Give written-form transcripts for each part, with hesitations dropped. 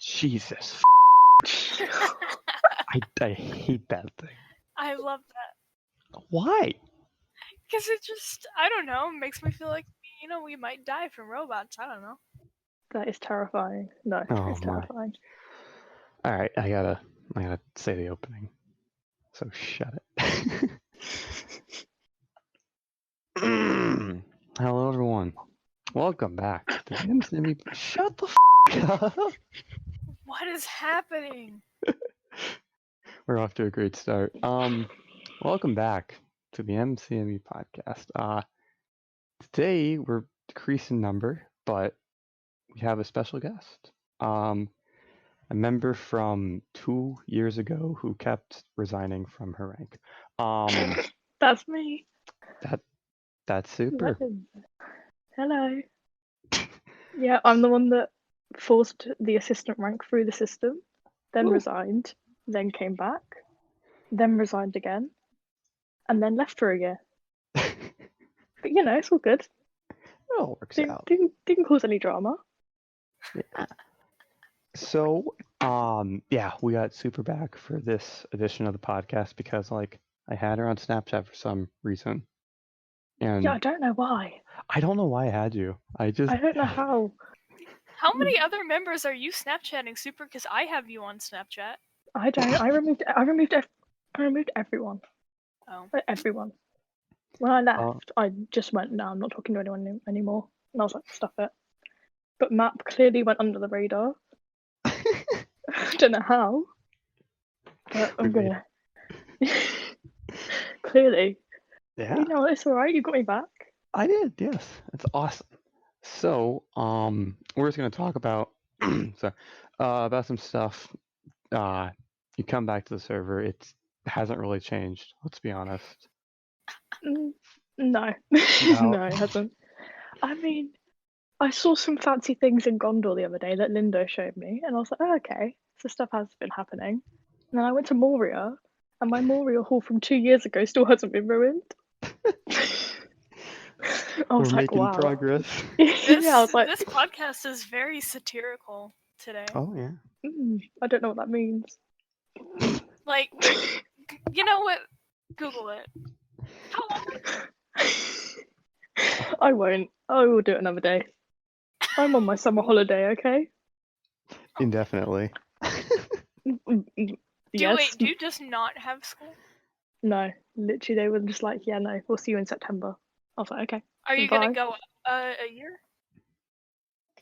Jesus. I hate that thing. I love that. Why? Because it just, I don't know, makes me feel like, we might die from robots. I don't know. That is terrifying. No, Oh, it's my. terrifying. All right, I gotta say the opening. So shut it. Hello, everyone. Welcome back to the MCME. Shut the up. What is happening? We're off to a great start. Welcome back to the MCME podcast. Today we're decreasing number, but we have a special guest. A member from 2 years ago who kept resigning from her rank. That's me. That's super. Hello. Yeah, I'm the one that forced the assistant rank through the system, then resigned, then came back, then resigned again, and then left for a year. But it's all good. It all works out. Didn't cause any drama. Yeah. So, we got Super back for this edition of the podcast because, I had her on Snapchat for some reason. And Yeah, I don't know why. I don't know why I had you. I don't know how. How many other members are you Snapchatting, Super? Because I have you on Snapchat. I don't. I removed everyone. Oh. Everyone. When I left, I just went, no, I'm not talking to anyone anymore. And I was like, stuff it. But Map clearly went under the radar. I don't know how. But I'm gonna. Clearly. Yeah. It's alright, you got me back. I did, yes. That's awesome. So, we're just gonna talk about about some stuff. You come back to the server, it hasn't really changed, let's be honest. No. No, it hasn't. I mean, I saw some fancy things in Gondor the other day that Lindo showed me, and I was like, oh, okay, so stuff has been happening. And then I went to Moria, and my Moria hall from 2 years ago still hasn't been ruined. I was We're like, making wow. progress. Yeah, I was like, this podcast is very satirical today. Oh, yeah. I don't know what that means. You know what? Google it. How long? I won't. I will do it another day. I'm on my summer holiday, okay? Indefinitely. Yes. Do you just not have school? No, literally they were just like, yeah, no, we'll see you in September. I was like, okay. Are you gonna go a year?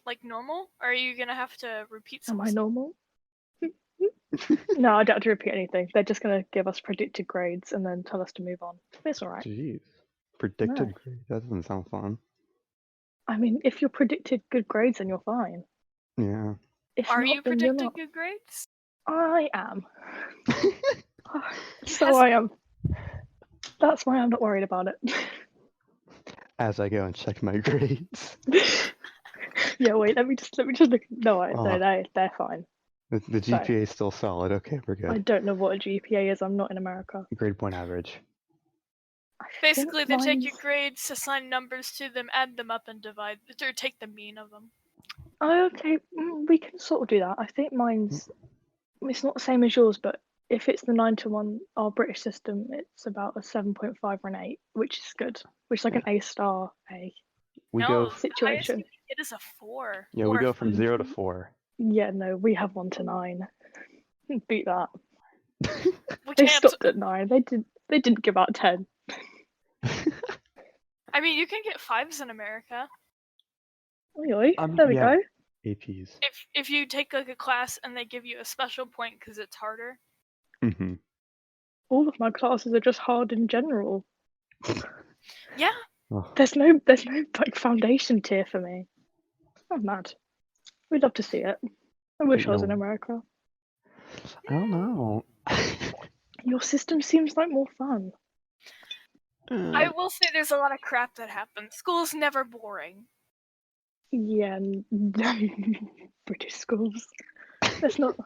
Like normal? Or are you gonna have to repeat something? Am I normal? No, I don't have to repeat anything. They're just gonna give us predicted grades and then tell us to move on. It's alright. Jeez. Predicted grade? That doesn't sound fun. I mean, if you're predicted good grades, then you're fine. Yeah. Are you predicted good grades? I am. So I am. That's why I'm not worried about it. As I go and check my grades. Yeah, wait. Let me just look. No, they're fine. The GPA is still solid. Okay, we're good. I don't know what a GPA is. I'm not in America. Grade point average. Basically, they take your grades, assign numbers to them, add them up, and divide, or take the mean of them. Oh, okay. We can sort of do that. I think mine's. It's not the same as yours, but if it's the 9-1, our British system, it's about a 7.5 or an 8, which is good. Which is like an A star A. We go situation. It is a 4. Yeah, we go from 0 to 4. Yeah, no, we have 1 to 9. Beat that. They stopped at 9. They didn't give out 10. I mean, you can get 5s in America. Oi, there we go. APs. If you take a class and they give you a special point because it's harder. Mm-hmm. All of my classes are just hard in general. Yeah. Oh. There's no foundation tier for me. I'm mad. We'd love to see it. I wish I was in America. I don't know. Your system seems like more fun. I will say there's a lot of crap that happens. School's never boring. Yeah, British schools. That's not.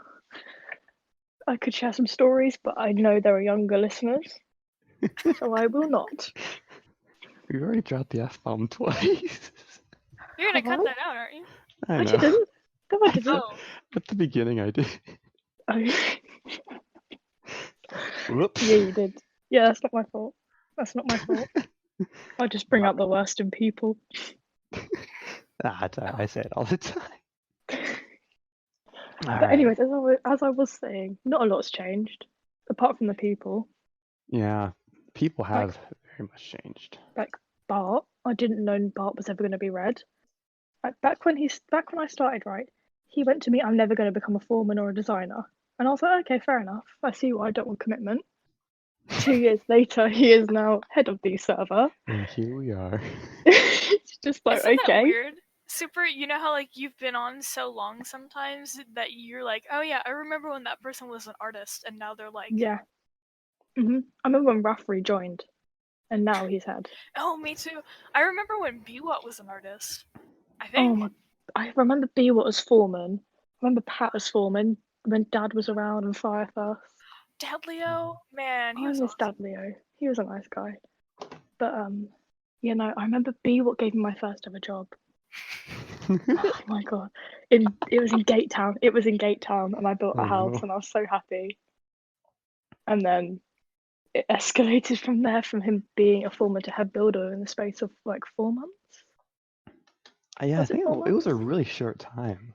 I could share some stories, but I know there are younger listeners, so I will not. We've already dropped the F-bomb twice. You're gonna cut that out, aren't you? I didn't. No, I didn't. At the beginning, I did. Oh, Whoops. yeah, you did. Yeah, that's not my fault. That's not my fault. I just bring out the worst in people. I say it all the time. All But right. anyways, as I was saying, not a lot's changed, apart from the people. Yeah, people Like- have very much changed. Like Bart, I didn't know Bart was ever going to be red. Like back when I started, right, he went to me, I'm never going to become a foreman or a designer. And I was like, okay, fair enough. I see why I don't want commitment. 2 years later, he is now head of the server. And here we are. It's just like, Isn't that okay. weird? Super, you know how like you've been on so long sometimes that you're like, oh yeah, I remember when that person was an artist, and now they're like, Yeah. I remember when Ruff rejoined, and now he's head. oh, me too. I remember when Biwat was an artist. I Oh think. my! I remember Biwat as foreman. I remember Pat as foreman when Dad was around and Firefest. Dad Leo, man, he I was miss awesome. Dad Leo. He was a nice guy. But you know, I remember Biwat gave me my first ever job. Oh my god! It was in Gate Town. It was in Gate Town, and I built a Oh, house, no. and I was so happy. And then it escalated from there, from him being a foreman to head builder in the space of like 4 months. Yeah, I Was it think 4 it was a months? really short time.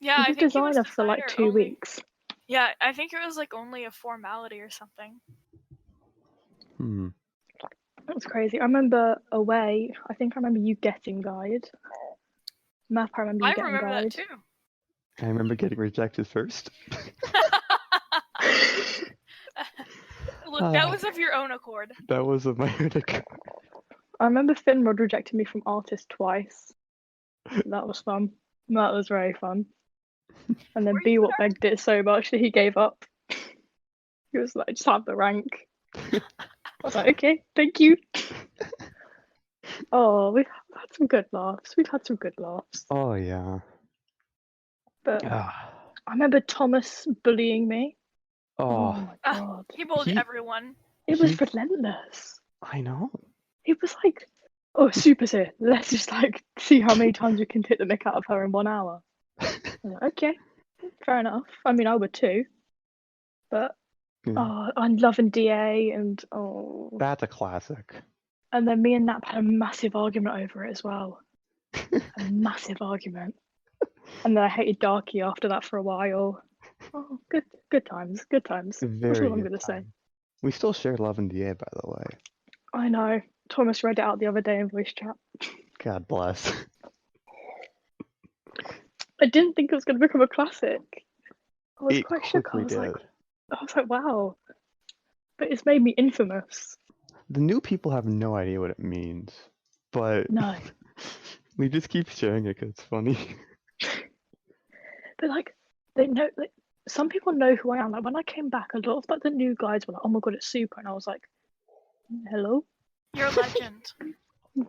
Yeah, He I was think he was designer for like designer 2 only. weeks. Yeah, I think it was like only a formality or something. That was crazy. I remember away. I think I remember you getting guide. Map, I remember you I getting remember that guide. too. I remember getting rejected first. Look, that was of your own accord. That was of my own accord. I remember Finrod rejected me from artist twice. That was fun. That was very fun. And then Were you Biwat begged it so much that he gave up. He was like, just have the rank. I was like, okay, thank you. Oh, we've had some good laughs. We've had some good laughs. Oh, yeah. But I remember Thomas bullying me. Oh my god. He bullied everyone. It was relentless. I know. It was like, oh, Super's here. Let's just like see how many times we can take the mick out of her in 1 hour. I was like, okay, fair enough. I mean, I would too. But I'm loving DA and That's a classic. And then me and Nap had a massive argument over it as well. A massive argument. And then I hated Darky after that for a while. Oh, good times. Good times. That's Very all I'm good gonna say. time. We still share Love and DA, by the way. I know. Thomas read it out the other day in voice chat. God bless. I didn't think it was going to become a classic. I was It quite shook. I quickly was did. like, wow. But it's made me infamous. The new people have no idea what it means, but No. we just keep sharing it because it's funny. But like, they know. Like, some people know who I am. Like when I came back, a lot of like the new guys were like, "Oh my god, it's Super," and I was like, "Hello, you're a legend.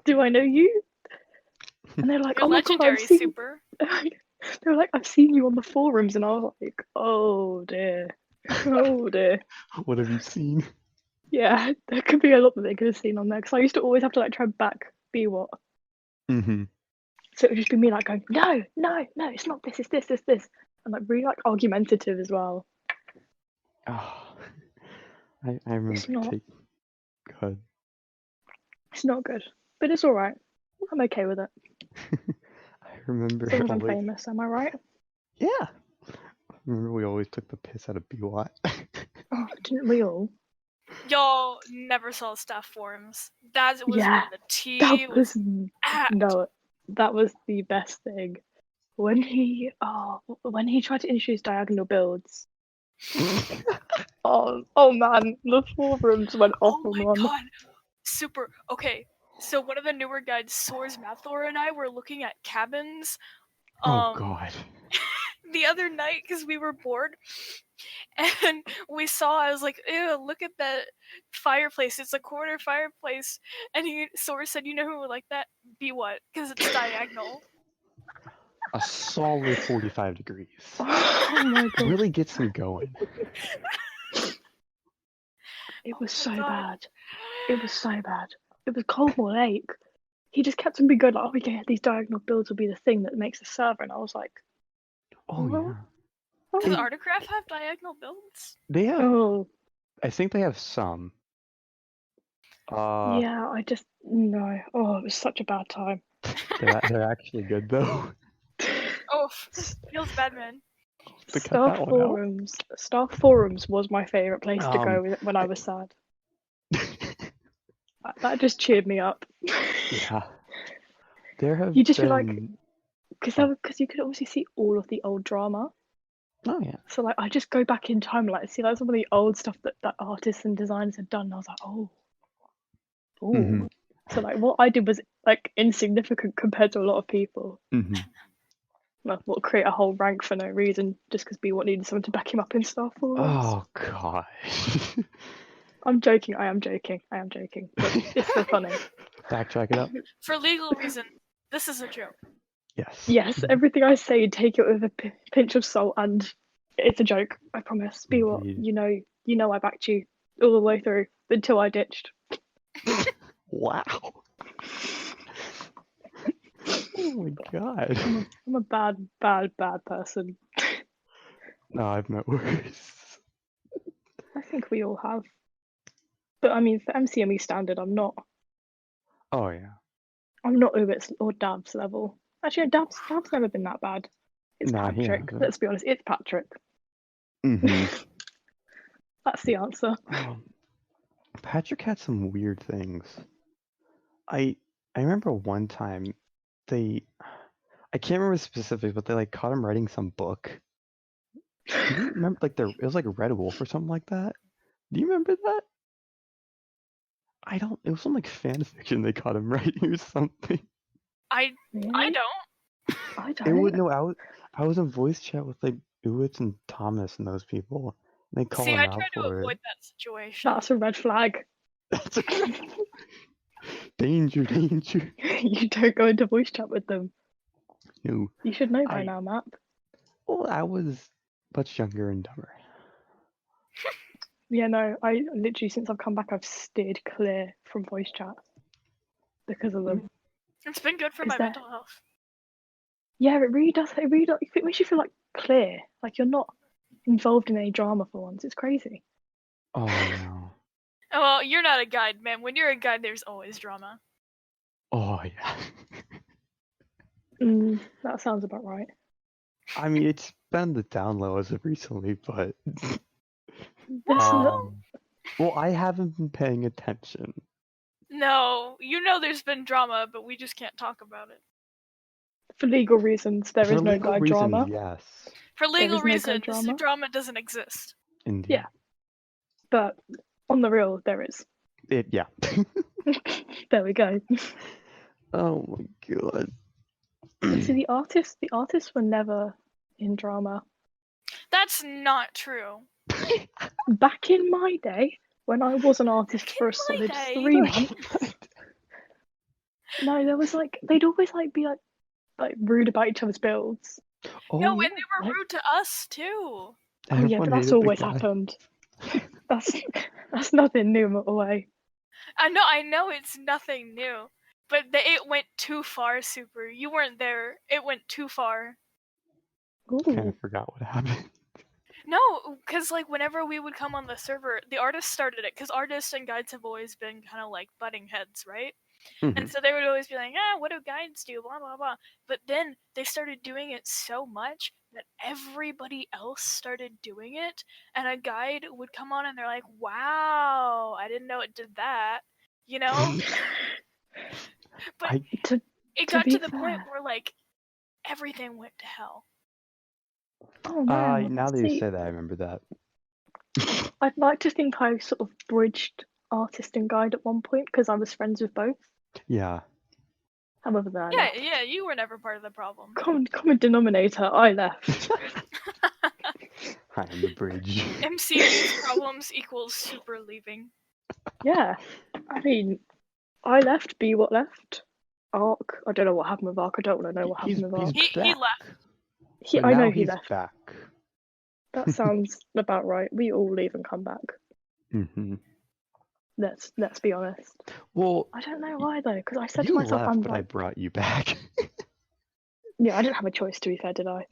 Do I know you?" And they're like, You're "Oh my god, legendary, I've seen." Super. They were like, "I've seen you on the forums," and I was like, "Oh dear, oh dear." What have you seen? Yeah, there could be a lot that they could have seen on there because I used to always have to like try and back Biwat. Mm-hmm. So it would just be me like going, no, it's not this, it's this, and like really like argumentative as well. Oh, I remember It's not. Good. It's not good, but it's all right. I'm okay with it. I remember As long as I'm always. famous, am I right? Yeah. Remember we always took the piss out of BWAT. Oh, didn't we all? Y'all never saw staff forums. That was Yeah, when the tea that was at. no, that was the best thing. When he tried to introduce diagonal builds. oh man, the forums went off Oh on my one. god, Super. Okay, so one of the newer guides, Soars Mathor, and I were looking at cabins. Oh god. The other night because we were bored, and we saw. I was like, "Ew, look at that fireplace! It's a corner fireplace." And Soars said, "You know who would like that? Be what? Because it's diagonal." A solid 45 degrees. Oh my god. Really gets me going. It was so bad. It was so bad. It was Coldmore Lake. He just kept on being good, like, oh, yeah, these diagonal builds will be the thing that makes a server. And I was like, Oh, yeah. Does Oh, Artograph have diagonal builds? They have. oh, I think they have some. yeah. I just no. Oh, it was such a bad time. They're actually good though. Oh, feels bad, man. To cut that one out. Staff forums was my favorite place to Um, go when I was sad. That just cheered me up. Yeah. There have You just feel like been. because you could obviously see all of the old drama. Oh yeah. So like I just go back in time, like see like some of the old stuff that artists and designers had done. And I was like, oh. Mhm. So like what I did was like insignificant compared to a lot of people. Mhm. Like what create a whole rank for no reason just because B1 needed someone to back him up in Star Forums. Oh god. I'm joking. I am joking. But it's still funny. Backtrack it up. For legal reasons, this is a joke. Yes. Yes, everything I say, take it with a pinch of salt, and it's a joke. I promise. B1, Indeed. you know I backed you all the way through until I ditched. Wow. Oh my god. I'm a bad person. No, I've met worse. I think we all have. But I mean, for MCME standard, I'm not Oh yeah. Ubits or Dabs level. Actually, Dabs never been that bad. It's Nah, he Patrick. hasn't. Let's be honest, it's Patrick. That's the answer. Patrick had some weird things. I remember one time I can't remember specifics, but they like caught him writing some book. Do you remember like it was like Red Wolf or something like that? Do you remember that? It was some like fan fiction they caught him writing or something. I Really? don't. I It would don't. I was in voice chat with like Uwitz and Thomas and those people. And they called See, him I out try to for avoid it. that situation. That's a red flag. That's a danger. You don't go into voice chat with them. No. You should know by now, Matt. Well, I was much younger and dumber. Yeah, no, I literally since I've come back, I've steered clear from voice chat because of them. It's been good for my mental health. Yeah, it really does. It makes you feel like clear, like you're not involved in any drama for once. It's crazy. Oh no. Oh, well, you're not a guide, man. When you're a guide, there's always drama. Oh yeah. That sounds about right. I mean, it's been the down low as of recently, but Well, well, I haven't been paying attention. no, you know there's been drama, but we just can't talk about it. For legal reasons, there is no guide drama. Yes. For legal is no guide reasons, drama. drama doesn't exist. Indeed. Yeah. But on the real, there is. Yeah. There we go. Oh my god. See, the artists were never in drama. That's not true. Back in my day, when I was an artist for a solid 3 months, no, there was like they'd always like be like rude about each other's builds. Oh, no, yeah. and they were rude to us too. Oh yeah, but that's always happened. That's nothing new in a way. I know it's nothing new, but it went too far, Super. You weren't there. It went too far. Ooh. I kind of forgot what happened. No, because like whenever we would come on the server, the artists started it, because artists and guides have always been kind of like butting heads, right? And so they would always be like, what do guides do, blah blah blah. But then they started doing it so much that everybody else started doing it, and a guide would come on and they're like, wow, I didn't know it did that, you know? But it got to the point where like everything went to hell. Oh man. Now that you say that, I remember that. I'd like to think I sort of bridged artist and guide at one point because I was friends with both. Yeah. However, that yeah, you were never part of the problem. Common denominator, I left. I am the bridge. MCME's problems equals Super leaving. Yeah. I mean, I left, B what left? Arc. I don't know what happened with Arc. I don't want to know what happened with Arc. He left. I know he left. Back. That sounds about right. We all leave and come back. Mm-hmm. Let's be honest. Well, I don't know why though, because I said you to myself, left, I'm but like, I brought you back. Yeah, I didn't have a choice to be fair, did I?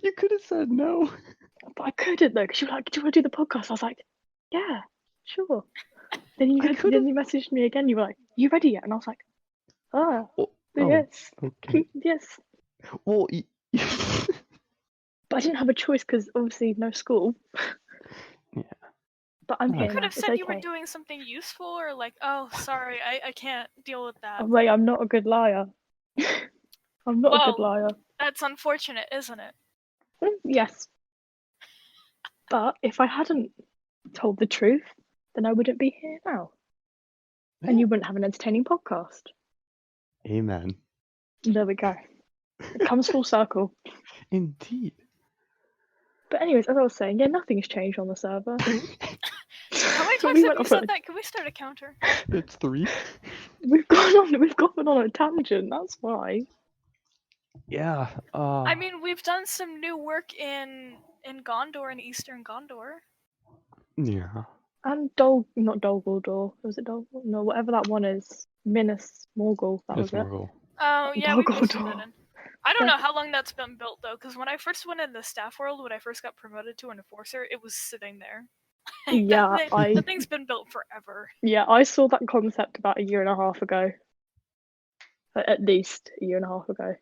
You could have said no. But I couldn't though, because she was like, "Do you want to do the podcast?" I was like, "Yeah, sure." Then you messaged me again. You were like, "You ready yet?" And I was like, "Ah, yes, okay. yes." Well, But I didn't have a choice because obviously no school. yeah. But I'm You here You could now. have It's said you were okay. doing something useful, or like, oh, sorry, I can't deal with that. Oh, wait, I'm not a good liar. I'm not a good Well, liar. that's unfortunate, isn't it? Yes. But if I hadn't told the truth, then I wouldn't be here now. And you wouldn't have an entertaining podcast. Amen. There we go. It comes full circle. Indeed. But anyways, as I was saying, yeah, nothing's changed on the server. How many times We have went you off said that? Can we start a counter? It's 3. We've gone on a tangent, that's why. Yeah. I mean, we've done some new work in Gondor and Eastern Gondor. Yeah. And not Dol Guldur. Was it Dol? No, whatever that one is. Minas Morgul, that was It's it. Morgul. Oh yeah, Dol we posted Guldur. that in. I don't Yeah. know how long that's been built though, because when I first went in the staff world, when I first got promoted to an enforcer, it was sitting there. Yeah, that thing's been built forever. Yeah, I saw that concept about a year and a half ago. At least a year and a half ago.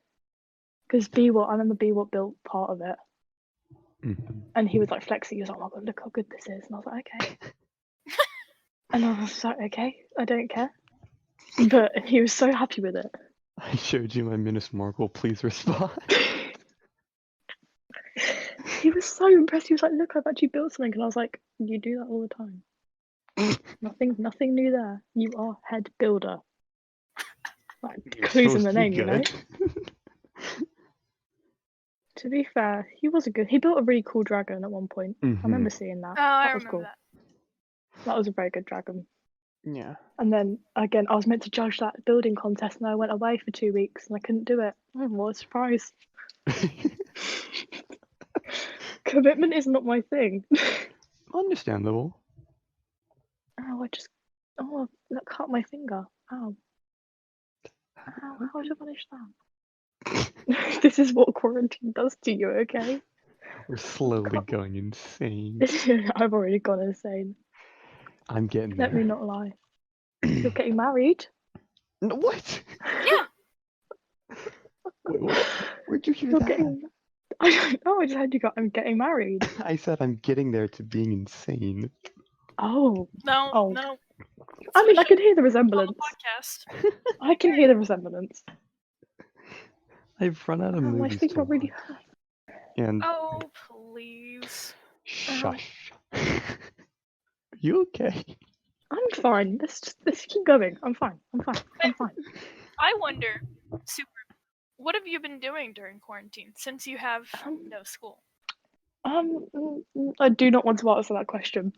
Because I remember B-Wat built part of it. Mhm. And he was like flexing, he was like, "Oh my god, look how good this is." And I was like, "Okay." And I was like, "Okay, I don't care." But he was so happy with it. I showed you my Minas Morgul. Please respond. He was so impressed. He was like, "Look, I've actually built something." And I was like, "You do that all the time. Nothing new there. You are head builder." Like, You're clues in supposed the to be name, you know? good. To be fair, he was a good. He built a really cool dragon at one point. I remember seeing that. Oh, I That was remember cool. that. That was a very good dragon. Yeah. And then again, I was meant to judge that building contest, and I went away for 2 weeks, and I couldn't do it. Oh, what a surprise! Commitment is not my thing. Understandable. Oh, that cut my finger. Ow. How did I manage that? This is what quarantine does to you, okay? We're slowly going insane. I've already gone insane. I'm getting Let there. me not lie. You're getting married? No, what? Yeah. Wait, what? Where'd you hear You're that? getting. I don't know. I just heard I'm getting married. I said I'm getting there to being insane. Oh. No, Oh. no. I mean, I can Especially hear the on the resemblance. podcast. I can hear the resemblance. I've run out of Oh, my movies to finger really watch. hurt. And Oh, please. shush. You okay? I'm fine. Let's keep going. I'm fine. I wonder, Super, what have you been doing during quarantine since you have no school? I do not want to answer that question.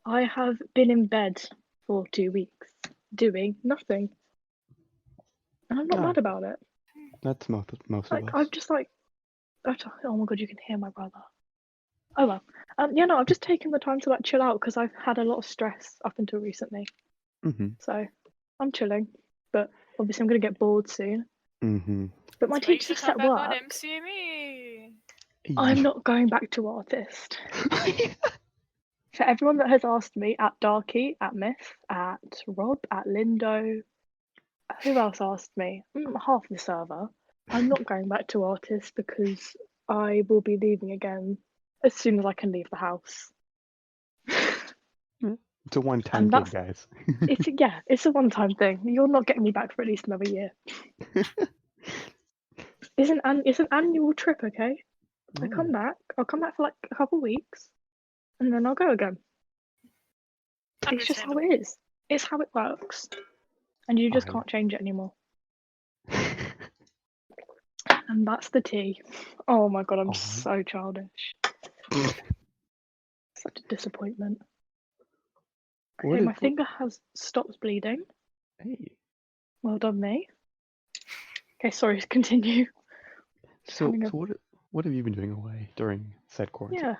I have been in bed for 2 weeks doing nothing. And I'm not mad about it. That's most of Like, us. I'm just like, oh my god, you can hear my brother. Oh well. Yeah, no, I've just taken the time to like chill out because I've had a lot of stress up until recently. Mm-hmm. So I'm chilling, but obviously I'm gonna get bored soon. Mm-hmm. But my That's why you teacher should just come at back work. on MCME. I'm not going back to artist. For everyone that has asked me at Darky, at Myth, at Rob, at Lindo, who else asked me? Half the server. I'm not going back to artist because I will be leaving again as soon as I can leave the house. It's a one-time And gig, guys. It's a one-time thing. You're not getting me back for at least another year. It's an annual trip, okay? I come back. I'll come back for like a couple weeks, and then I'll go again. It's just how it is. It's how it works, and you just can't change it anymore. And that's the tea. Oh my god, I'm so childish. Such a disappointment. Okay, my finger has stopped bleeding. Hey. Well done, me. Okay, sorry, continue. So what have you been doing away during said quarantine? Yeah.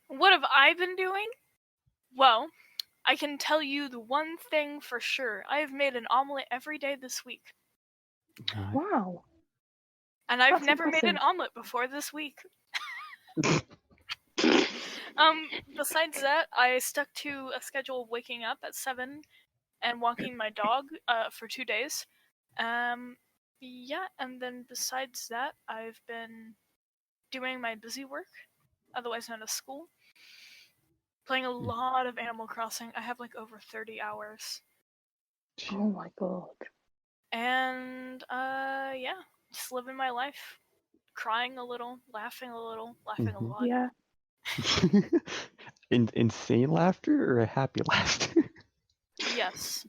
What have I been doing? Well, I can tell you the one thing for sure. I have made an omelet every day this week. Wow. And I've That's never made an impressive. omelet before this week. Besides that, I stuck to a schedule of waking up at 7 and walking my dog for 2 days. Yeah, and then besides that, I've been doing my busy work, otherwise known as school. Playing a lot of Animal Crossing. I have like over 30 hours. Oh my god. And yeah, just living my life. Crying a little, laughing a little, laughing a lot. Yeah. Insane laughter or a happy laughter? Yes.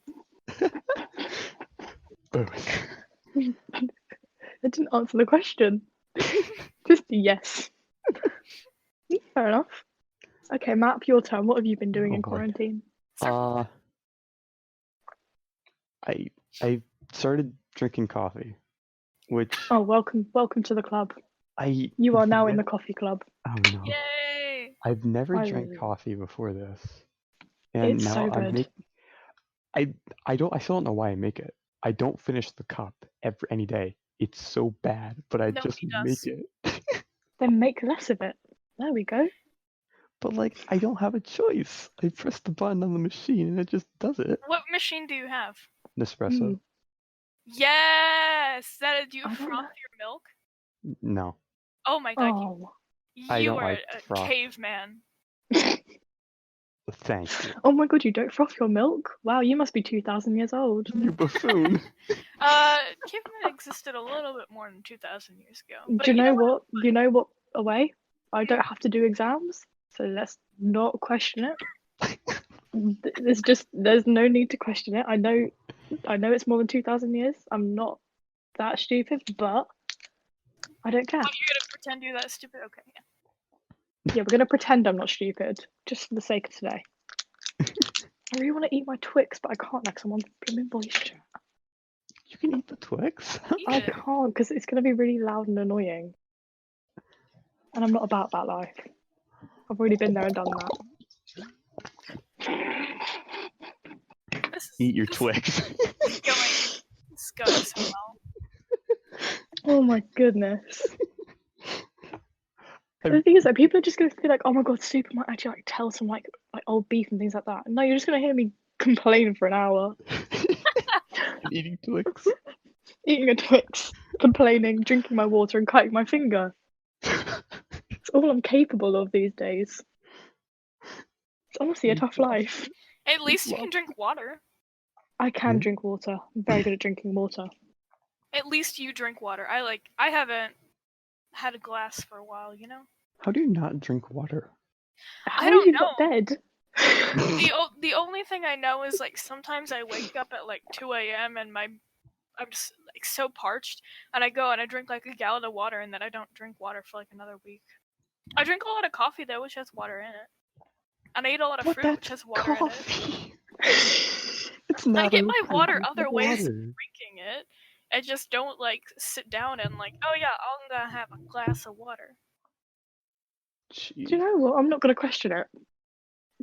Both. That didn't answer the question. Just a yes. Fair enough. Okay, Matt, your turn. What have you been doing Oh in boy. quarantine? I started drinking coffee, which Oh, welcome to the club. I You are now in the coffee club. Oh no. Yay! I've never drank Finally. coffee before this. And It's now so I'm good. making I still don't know why I make it. I don't finish the cup any day. It's so bad, but I just Nobody make does. it. Then make less of it. There we go. But like I don't have a choice. I press the button on the machine and it just does it. What machine do you have? Nespresso. Yes! Do you I don't froth know. your milk? No. Oh my god, Oh. I you don't are like a froth. caveman. Thank you. Oh my god, you don't froth your milk? Wow, you must be 2,000 years old. You buffoon. Cavemen existed a little bit more than 2,000 years ago. But Do you know what? You know what? Away. I don't have to do exams, so let's not question it. There's no need to question it. I know it's more than 2,000 years. I'm not that stupid, but I don't care. Oh, you're gonna pretend you're that stupid? Okay. Yeah, we're gonna pretend I'm not stupid, just for the sake of today. I really want to eat my Twix, but I can't because I'm on blooming voice chat. You can eat the Twix? I can't because it's gonna be really loud and annoying. And I'm not about that life. I've already been there and done that. Eat your Twix. It's going so well. Oh my goodness. The thing is that people are just gonna feel like, oh my god, Super might actually like tell some like old beef and things like that. No, you're just gonna hear me complain for an hour. Eating Twix. Eating a Twix, complaining, drinking my water and cutting my finger. It's all I'm capable of these days. It's honestly a tough life. At least you can drink water. I can drink water. I'm very good at drinking water. At least you drink water. I haven't had a glass for a while, you know? How do you not drink water? How have you got dead? The only thing I know is like sometimes I wake up at like 2 a.m. and I'm just like so parched, and I go and I drink like a gallon of water, and then I don't drink water for like another week. I drink a lot of coffee though, which has water in it, and I eat a lot of fruit, which has water in it. It's not. I get my water other ways water. of drinking it. I just don't like sit down and like, oh yeah, I'm gonna have a glass of water. Jeez. Do you know what? I'm not gonna question it.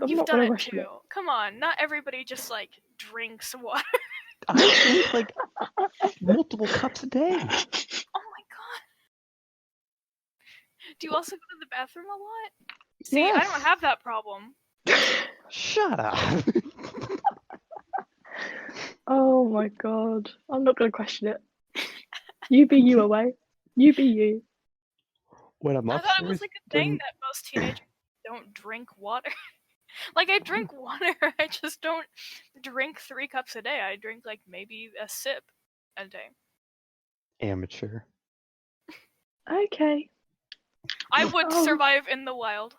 You've done it too. Come on, not everybody just like drinks water. I drink like multiple cups a day. Oh my god. Do you also go to the bathroom a lot? See, yes. I don't have that problem. Shut up. Oh my god. I'm not gonna question it. You be you away. You be you. When I'm I thought it was like a thing that most teenagers don't drink water. Like, I drink water, I just don't drink 3 cups a day. I drink, like, maybe a sip a day. Amateur. Okay. I would survive in the wild.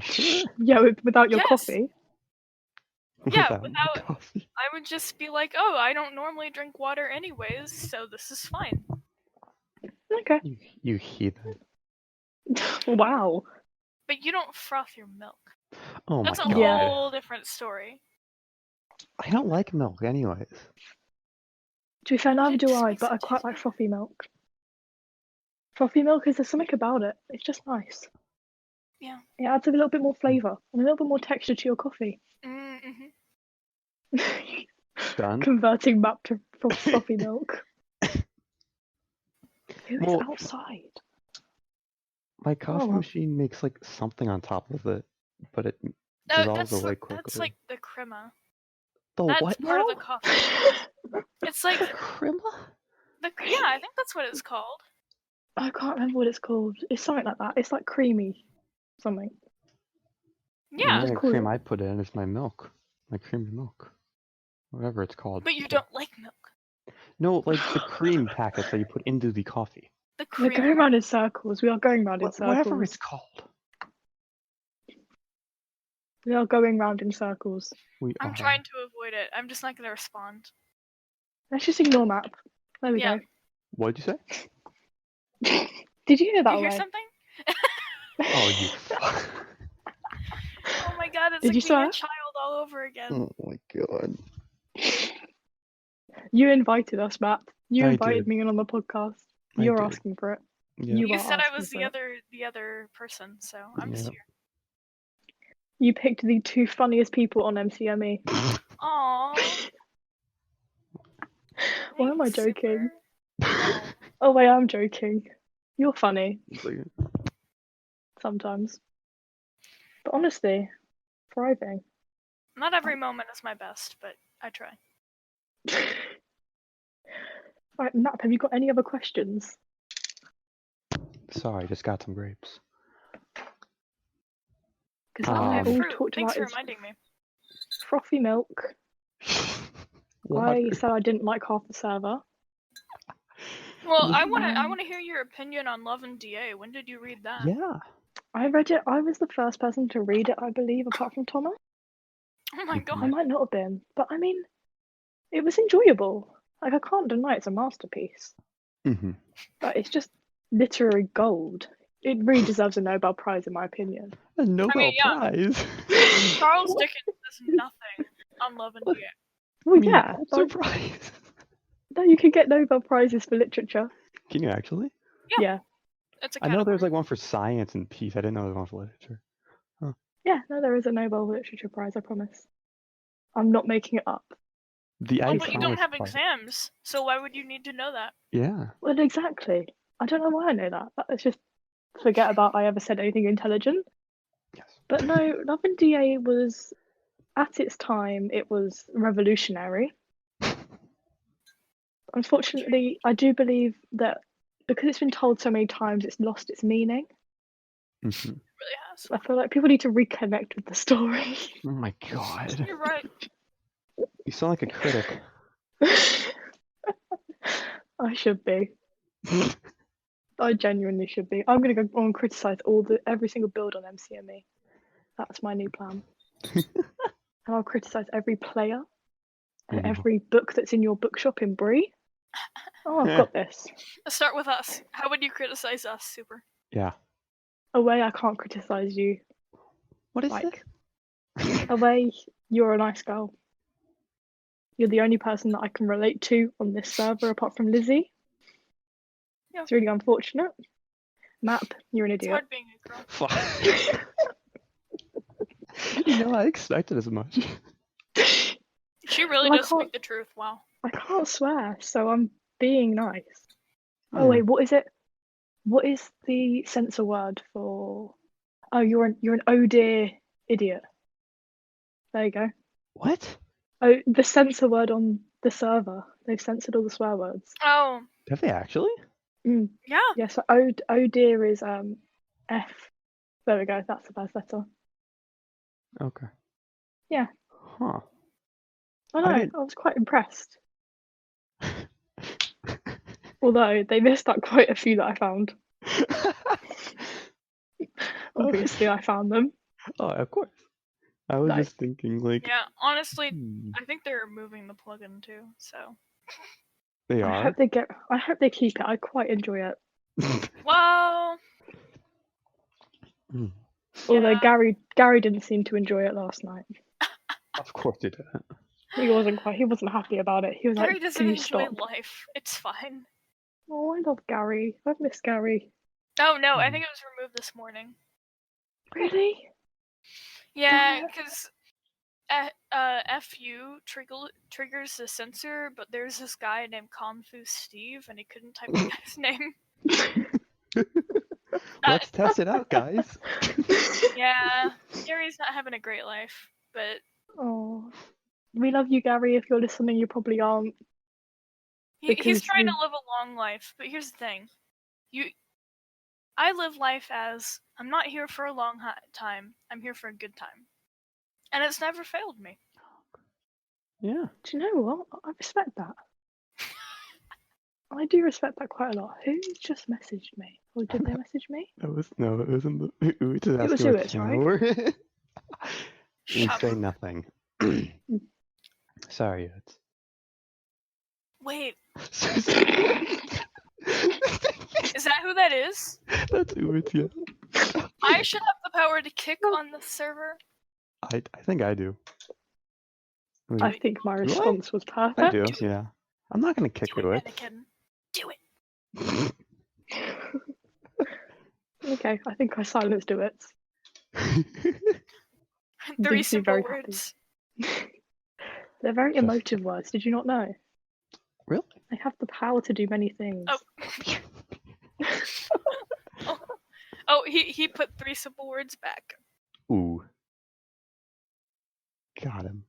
Sure? Yeah, without your coffee? Yeah, without coffee. I would just be like, oh, I don't normally drink water anyways, so this is fine. Okay. You heathen. Wow. But you don't froth your milk. Oh my god. That's a whole different story. I don't like milk anyways. To be fair, neither do I, but I quite like frothy milk. Frothy milk, there's something about it. It's just nice. Yeah. It adds a little bit more flavour and a little bit more texture to your coffee. Mm-hmm. Done. Converting back to frothy milk. Who is outside? My coffee well. machine makes like something on top of it, but it No, dissolves away quickly. that's like the crema. The That's what part now? of the coffee. It's like Crema? yeah, I think that's what it's called. I can't remember what it's called. It's something like that. It's like creamy something. The Yeah, only cool. cream I put in is my milk, my creamy milk, whatever it's called. but you don't like milk. No, like the cream packets that you put into the coffee. The We're cream. going round in circles. We are going round in circles. Whatever it's called. We are going round in circles. I'm trying to avoid it. I'm just not gonna respond. Let's just ignore Map. There we Yeah. go. What'd you say? Did you hear that? You hear away? something? Oh, you fuck. Oh my god, it's Did you like being swear? a child all over again. Oh my god. You invited us, Matt. You I invited did. me in on the podcast. I You're did. asking for it. Yeah. You You are said I asking was for it. the other person, so I'm just Yeah. here. You picked the two funniest people on MCME. Aww. Why am I Thanks, joking? Super. No. Oh wait, I'm joking. You're funny It's like- sometimes. But honestly, thriving. Not every moment is my best, but I try. Right, Nap, have you got any other questions? Sorry, just got some grapes. Because Oh, all fruit. talked Thanks about for is reminding me. frothy milk. Water. I said I didn't like half the server. Well, I wanna hear your opinion on Love and DA. When did you read that? Yeah. I read it. I was the first person to read it, I believe, apart from Thomas. Oh my god. I might not have been, but I mean, it was enjoyable. Like, I can't deny it's a masterpiece. Mm-hmm. But it's just literary gold. It really deserves a Nobel Prize, in my opinion. A Nobel yeah. Prize. Charles Dickens does nothing on Love and DA. Well, yeah. Surprise. No, you can get Nobel Prizes for literature. Can you actually? Yeah. It's a I know there's category. like one for science and peace. I didn't know there was one for literature. Yeah, no, there is a Nobel Literature Prize, I promise. I'm not making it up. The Oh, but you don't iconic have part. exams, so why would you need to know that? Yeah. Well, exactly. I don't know why I know that. Let's just forget about I ever said anything intelligent. Yes. But no, Love and DA was, at its time, it was revolutionary. Unfortunately, I do believe that because it's been told so many times, it's lost its meaning. Mm-hmm. It really has. I feel like people need to reconnect with the story. Oh my god. You're right. You sound like a critic. I should be. I genuinely should be. I'm gonna go on and criticize every single build on MCME. That's my new plan. And I'll criticize every player and Mhm. every book that's in your bookshop in Brie. Oh, I've got this. Let's start with us. How would you criticize us, Super? Yeah. Away, I can't criticize you. What is Like, this? Away, you're a nice girl. You're the only person that I can relate to on this server apart from Lizzie. Yeah. It's really unfortunate. Map, you're an It's idiot. hard being a girl. Fuck. You know, I expected as much. She really Well, I does speak can't- the truth. Wow. I can't swear, so I'm being nice. Yeah. Oh wait, what is it? What is the censor word for? Oh, you're an oh dear idiot. There you go. What? Oh, the censor word on the server. They've censored all the swear words. Oh, Have they actually? yeah. Yeah, so oh dear is F. There we go. That's the first letter. Okay. Yeah. Huh. I know. I was quite impressed. Although they missed out quite a few that I found. Obviously, I found them. Oh, of course. I was Like- just thinking, like, Yeah, honestly, hmm, I think they're removing the plugin too, so. they I are. hope they keep it. I quite enjoy it. Well, Hmm. Although yeah. Gary didn't seem to enjoy it last night. Of course they didn't. He wasn't happy about it. He was Gary like, doesn't "Can you enjoy stop?" life. It's fine. Oh, I love Gary. I've missed Gary. Oh no, I think it was removed this morning. Really? Yeah, Damn it. because FU triggers the censor, but there's this guy named Confuse Steve, and he couldn't type the guy's name. Let's test it out, guys. Yeah, Gary's not having a great life, but Oh, we love you, Gary. If you're listening, you probably aren't. he's Because trying to live a long life. But here's the thing, I live life as I'm not here for a long time. I'm here for a good time, and it's never failed me. Yeah. Do you know what? I respect that. I do respect that quite a lot. Who just messaged me? Or did they message me? It wasn't the. It was It was asking what Uwits, channel right? we're in. We Shut say up. nothing. Sorry, it's. Wait, That's is that who that is? Uwits, yeah. I should have the power to kick on the server. I think I do. Wait, I think my do I? response was perfect. I do, yeah. I'm not gonna kick Do it, Uwits. Anakin. Do it. Okay, I think I silenced Uwits. 3 They'd be simple very words. They're very Just- emotive words. Did you not know? Really? They have the power to do many things. Oh. Oh, he put 3 simple words back. Ooh. Got him.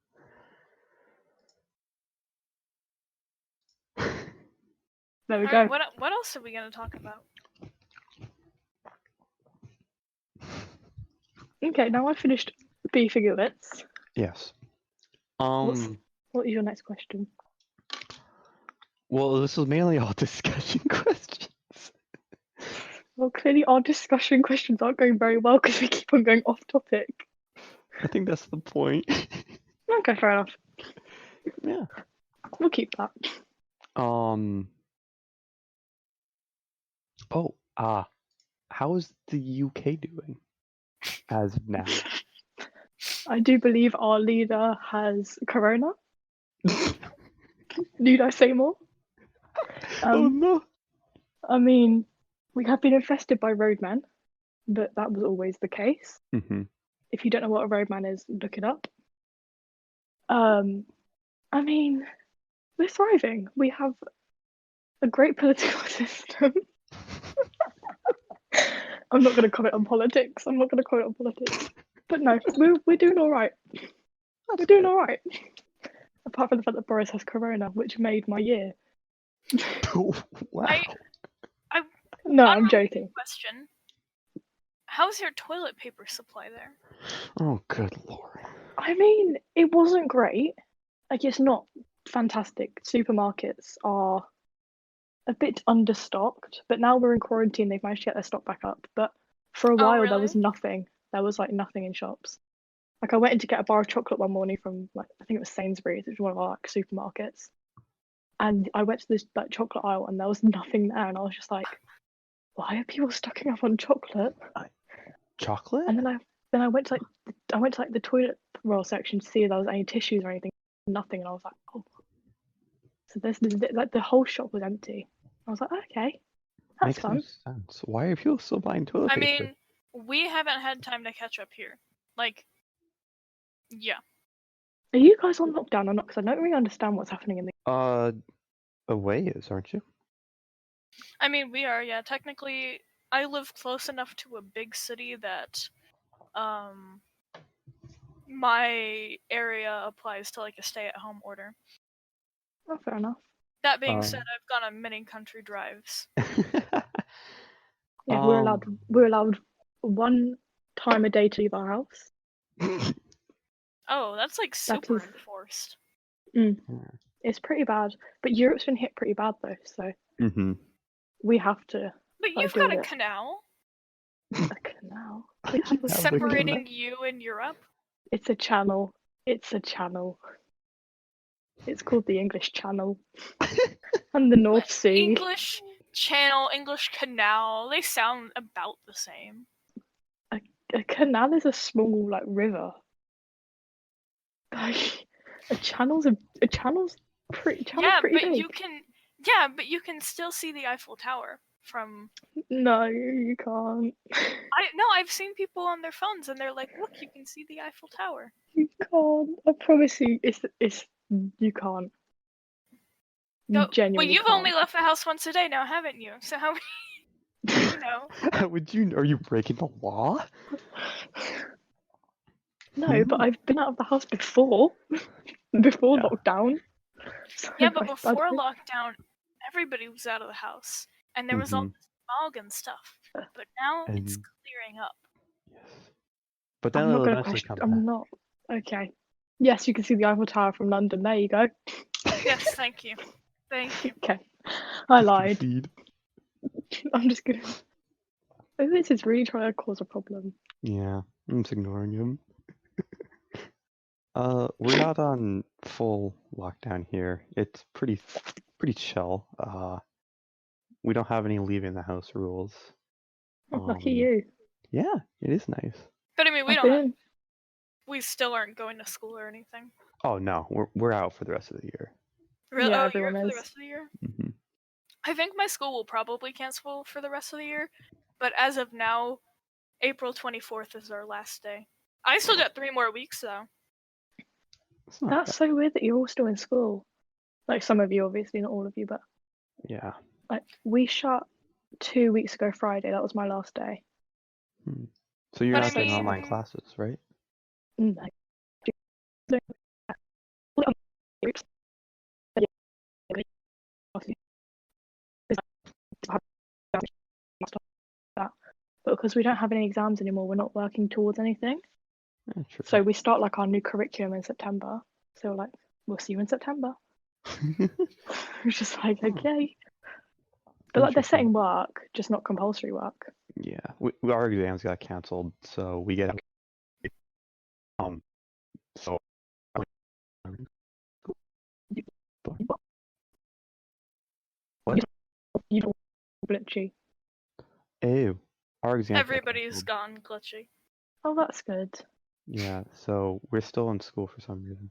There we All go. right, what else are we gonna talk about? Okay, now I've finished beefing Uwits. Yes. What is your next question? Well, this was mainly all discussion questions. Well, clearly our discussion questions aren't going very well because we keep on going off topic. I think that's the point. Okay, fair enough. Yeah. We'll keep that. How is the UK doing as of now? I do believe our leader has corona. Need I say more? Oh no. I mean, we have been infested by roadmen, but that was always the case. Mm-hmm. If you don't know what a roadman is, look it up. I mean, we're thriving. We have a great political system. I'm not going to comment on politics. But no, we're doing all right. We're doing all right. Apart from the fact that Boris has corona, which made my year. Wow. No, I'm Unrelated joking. Question: how's your toilet paper supply there? Oh, good lord. I mean, it wasn't great. Like, it's not fantastic. Supermarkets are a bit understocked, but now we're in quarantine. They've managed to get their stock back up. But for a while, there was really? nothing. There was like nothing in shops. Like, I went in to get a bar of chocolate one morning from like I think it was Sainsbury's, which is one of our like supermarkets. And I went to this like chocolate aisle, and there was nothing there, and I was just like, "Why are people stocking up on chocolate?" Chocolate? And then I went to like the toilet roll section to see if there was any tissues or anything. Nothing, and I was like, "Oh." So there's like the whole shop was empty. I was like, "Okay, that's Makes fun." no sense. Why are people still buying toilet I paper? mean, we haven't had time to catch up here. Like, yeah. Are you guys on lockdown or not? Because I don't really understand what's happening in the. Away is, aren't you? I mean, we are, yeah. Technically, I live close enough to a big city that, my area applies to like a stay-at-home order. Oh, fair enough. That being said, I've gone on many country drives. Yeah, we're allowed one time a day to leave our house. Oh, that's like super enforced. It's pretty bad, but Europe's been hit pretty bad though, so we have to. But you've got a canal. A canal Separating you and Europe. It's a channel. It's called the English Channel and the North Sea. English Channel, English Canal. They sound about the same. A canal is a small like river. Like a channel's pretty big. But you can still see the Eiffel Tower from. No, you can't. I've seen people on their phones and they're like, "Look, you can see the Eiffel Tower." You can't. I promise you, it's you can't. You genuinely well, you've can't. only left the house once a day now, haven't you? So how? You know. How would you? Are you breaking the law? No, but I've been out of the house before Yeah. lockdown. So Yeah, but I before don't- lockdown, everybody was out of the house, and there was all Mhm. this smog and stuff. But now it's And clearing up. yes, but then I'm not it'll going to eventually question. come back. I'm not. Okay. Yes, you can see the Eiffel Tower from London. There you go. Yes, thank you. Thank you. Okay. I Just lied. proceed. I'm just gonna. This is really trying to cause a problem. Yeah, I'm just ignoring him. We're not on full lockdown here. It's pretty chill. We don't have any leaving the house rules. Lucky you. Yeah, it is nice. But I mean, we I've don't. been. We still aren't going to school or anything. Oh no, we're out for the rest of the year. Really? Yeah, Oh, you're everyone up for the is. rest of the year? Hmm. I think my school will probably cancel for the rest of the year, but as of now, April 24th is our last day. I still got 3 more weeks though. It's not That's so weird that you're all still in school. Like some of you, obviously, not all of you, but bad. Yeah. like we shut 2 weeks ago Friday. That was my last day. So you're But not I doing online mean- classes, right? No. But because we don't have any exams anymore, we're not working towards anything. Yeah, true. So we start like our new curriculum in September. So like we'll see you in September. It's just like okay. But like they're Interesting. setting work, just not compulsory work. Yeah, our exams got canceled, so we get so what? You don't glitchy. Ew, our exams got Everybody's canceled. gone glitchy. Oh, that's good. Yeah, so we're still in school for some reason.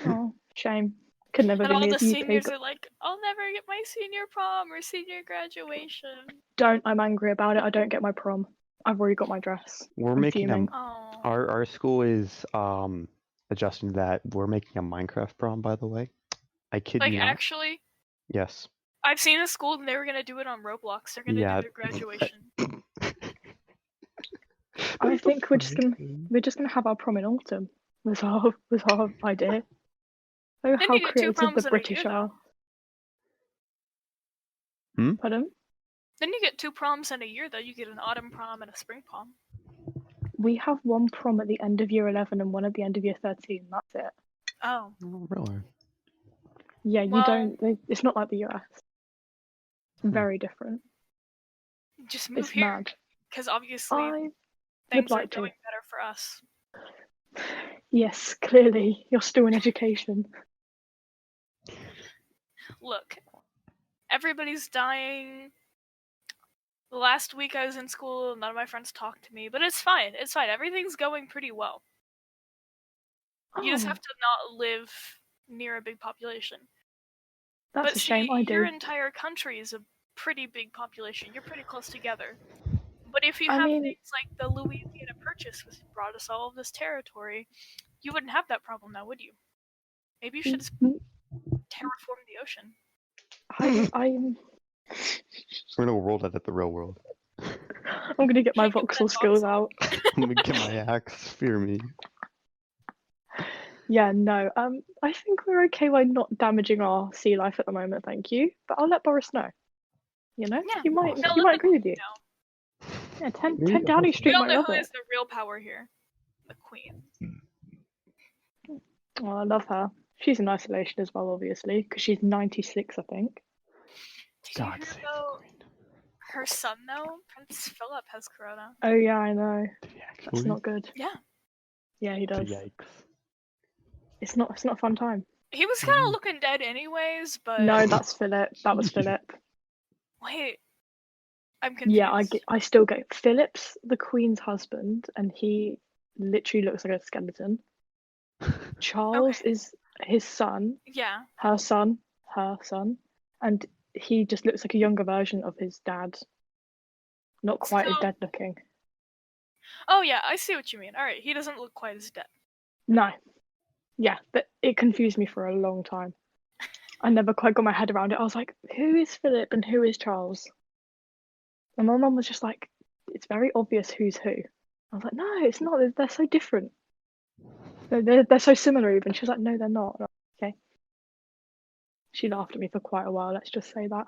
Oh, shame. Could never And be all me the as you seniors two. are like, I'll never get my senior prom or senior graduation. Don't. I'm angry about it. I don't get my prom. I've already got my dress. We're I'm making fuming. Oh. our school is adjusting to that. We're making a Minecraft prom, by the way. I kid Like you not. actually, Yes. I've seen a school and they were gonna do it on Roblox. They're gonna Yeah. do their graduation. I think we're just gonna have our prom in autumn. Was our idea. Oh, Then how you get 2 creative the proms in a British year, are. Hmm? Pardon? Then you get 2 proms in a year though. You get an autumn prom and a spring prom. We have one prom at the end of year 11 and one at the end of year 13. That's it. Oh. Oh, really? Yeah, you Well- don't. It's not like the US. Very different. Just move It's here. mad. Because obviously I things like are to. going better for us. Yes, clearly you're still in education. Look, everybody's dying. The last week I was in school, none of my friends talked to me, but it's fine. It's fine. Everything's going pretty well. You just Oh, have to not live near a big population. that's But a shame. see, I your do. entire country is a pretty big population. You're pretty close together. But if you I have mean- things like the Louisiana Purchase, which brought us all of this territory, you wouldn't have that problem now, would you? Maybe you should just terraform the ocean. I'm We're gonna roll that at the real world. gonna get my Can't get voxel that skills voxel. out. I'm gonna get my axe. Fear me. Yeah, no. I think we're okay by not damaging our sea life at the moment, thank you. But I'll let Boris know. You know, Yeah. he might Awesome. he Now might let the agree with queen you. know. Yeah, Ted Maybe Downing also- Street We all might know love who it. is the real power here. The queen. Oh, I love her. She's in isolation as well, obviously, because she's 96, I think. Did you God hear save the about queen. her son though? Prince Philip has corona. Oh yeah, I know. Did he actually? That's not good. Yeah. Yeah, he does. Yikes. It's not a fun time. He was kind of looking dead anyways, but No, that's Philip. That was Philip. wait. I'm confused. Yeah, I still get Philip's the Queen's husband, and he literally looks like a skeleton. Charles Okay. is his son, Yeah. her son, and he just looks like a younger version of his dad. Not quite as So- dead looking. Oh yeah, I see what you mean. Alright, he doesn't look quite as dead. No. Yeah, but it confused me for a long time. I never quite got my head around it. I was like, who is Philip and who is Charles? And my mum was just like, it's very obvious who's who. I was like, no, it's not. They're so different. They're so similar even. She was like, no, they're not. Like, okay. She laughed at me for quite a while, let's just say that.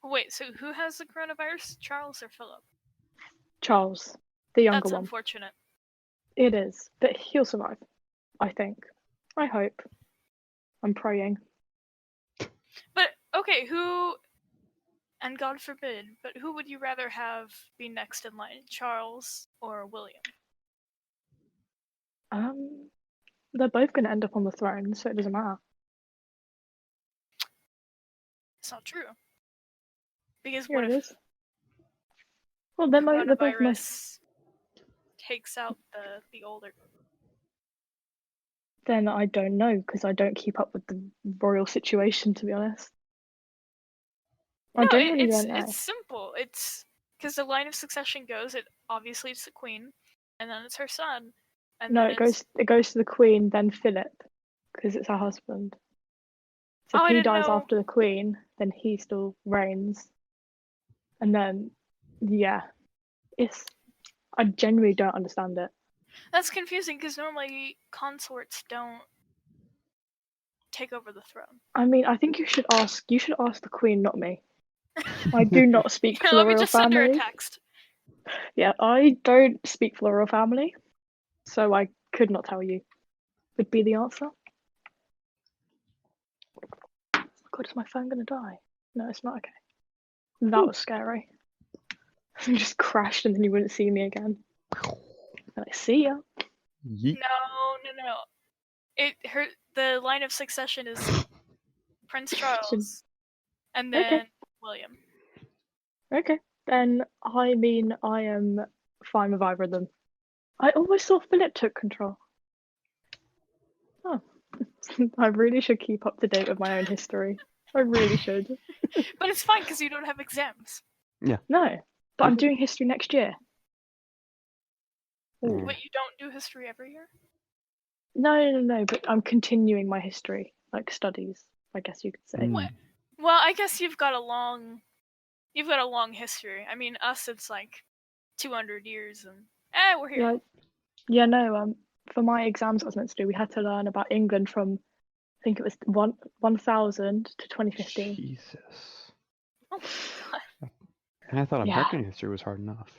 Wait, so who has the coronavirus? Charles or Philip? Charles, the younger That's one. unfortunate. It is, but he'll survive, I think. I hope. I'm praying. But, okay, who, and God forbid, but who would you rather have be next in line, Charles or William? They're both going to end up on the throne, so it doesn't matter. It's not true. Because Here what it if is. Well, they're both most. coronavirus takes out the older? Then I don't know, because I don't keep up with the royal situation, to be honest. I No, genuinely don't know. it's simple. It's because the line of succession goes. It obviously it's the queen, and then it's her son, and No, then it goes to the queen, then Philip, because it's her husband. So Oh, if I he didn't dies know. after the queen, then he still reigns. And then, yeah, I genuinely don't understand it. That's confusing because normally consorts don't take over the throne. I mean, I think you should ask the queen, not me. I do not speak for the Let me royal just send her a family. text. Yeah, I don't speak for the royal family, so I could not tell you. Would be the answer. Oh God, is my phone gonna die? No, it's not. Okay, that was scary. It just crashed, and then you wouldn't see me again. And I see ya. Yeet. No. The line of succession is Prince Charles, and then Okay. William. Okay, then I mean I am fine with either of them. I always thought Philip took control. Oh, I really should keep up to date with my own history. I really should. But it's fine because you don't have exams. Yeah. No, but I'm doing history next year. Ooh. Wait, you don't do history every year? No, but I'm continuing my history, like studies, I guess you could say. What? Well, I guess you've got a long history. I mean, us, it's like 200 years, and we're here. Yeah, no. For my exams I was meant to do, we had to learn about England from, I think it was 1000 to 2015. Jesus. Oh my god. And I thought Yeah. American history was hard enough.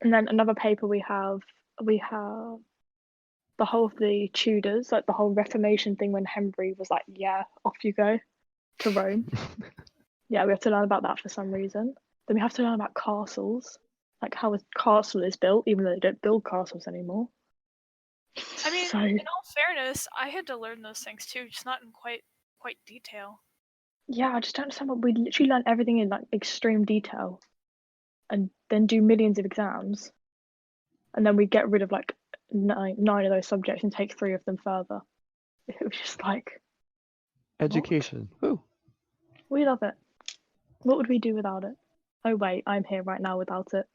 And then another paper we have the whole of the Tudors, like the whole Reformation thing when Henry was like, yeah, off you go to Rome. Yeah, we have to learn about that for some reason. Then we have to learn about castles, like how a castle is built, even though they don't build castles anymore. I mean, So, in all fairness, I had to learn those things too, just not in quite detail. yeah, I just don't understand what we literally learn everything in like extreme detail and then do millions of exams. And then we get rid of like nine of those subjects and take 3 of them further. It was just like Education. Woo. we love it. What would we do without it? Oh wait, I'm here right now without it.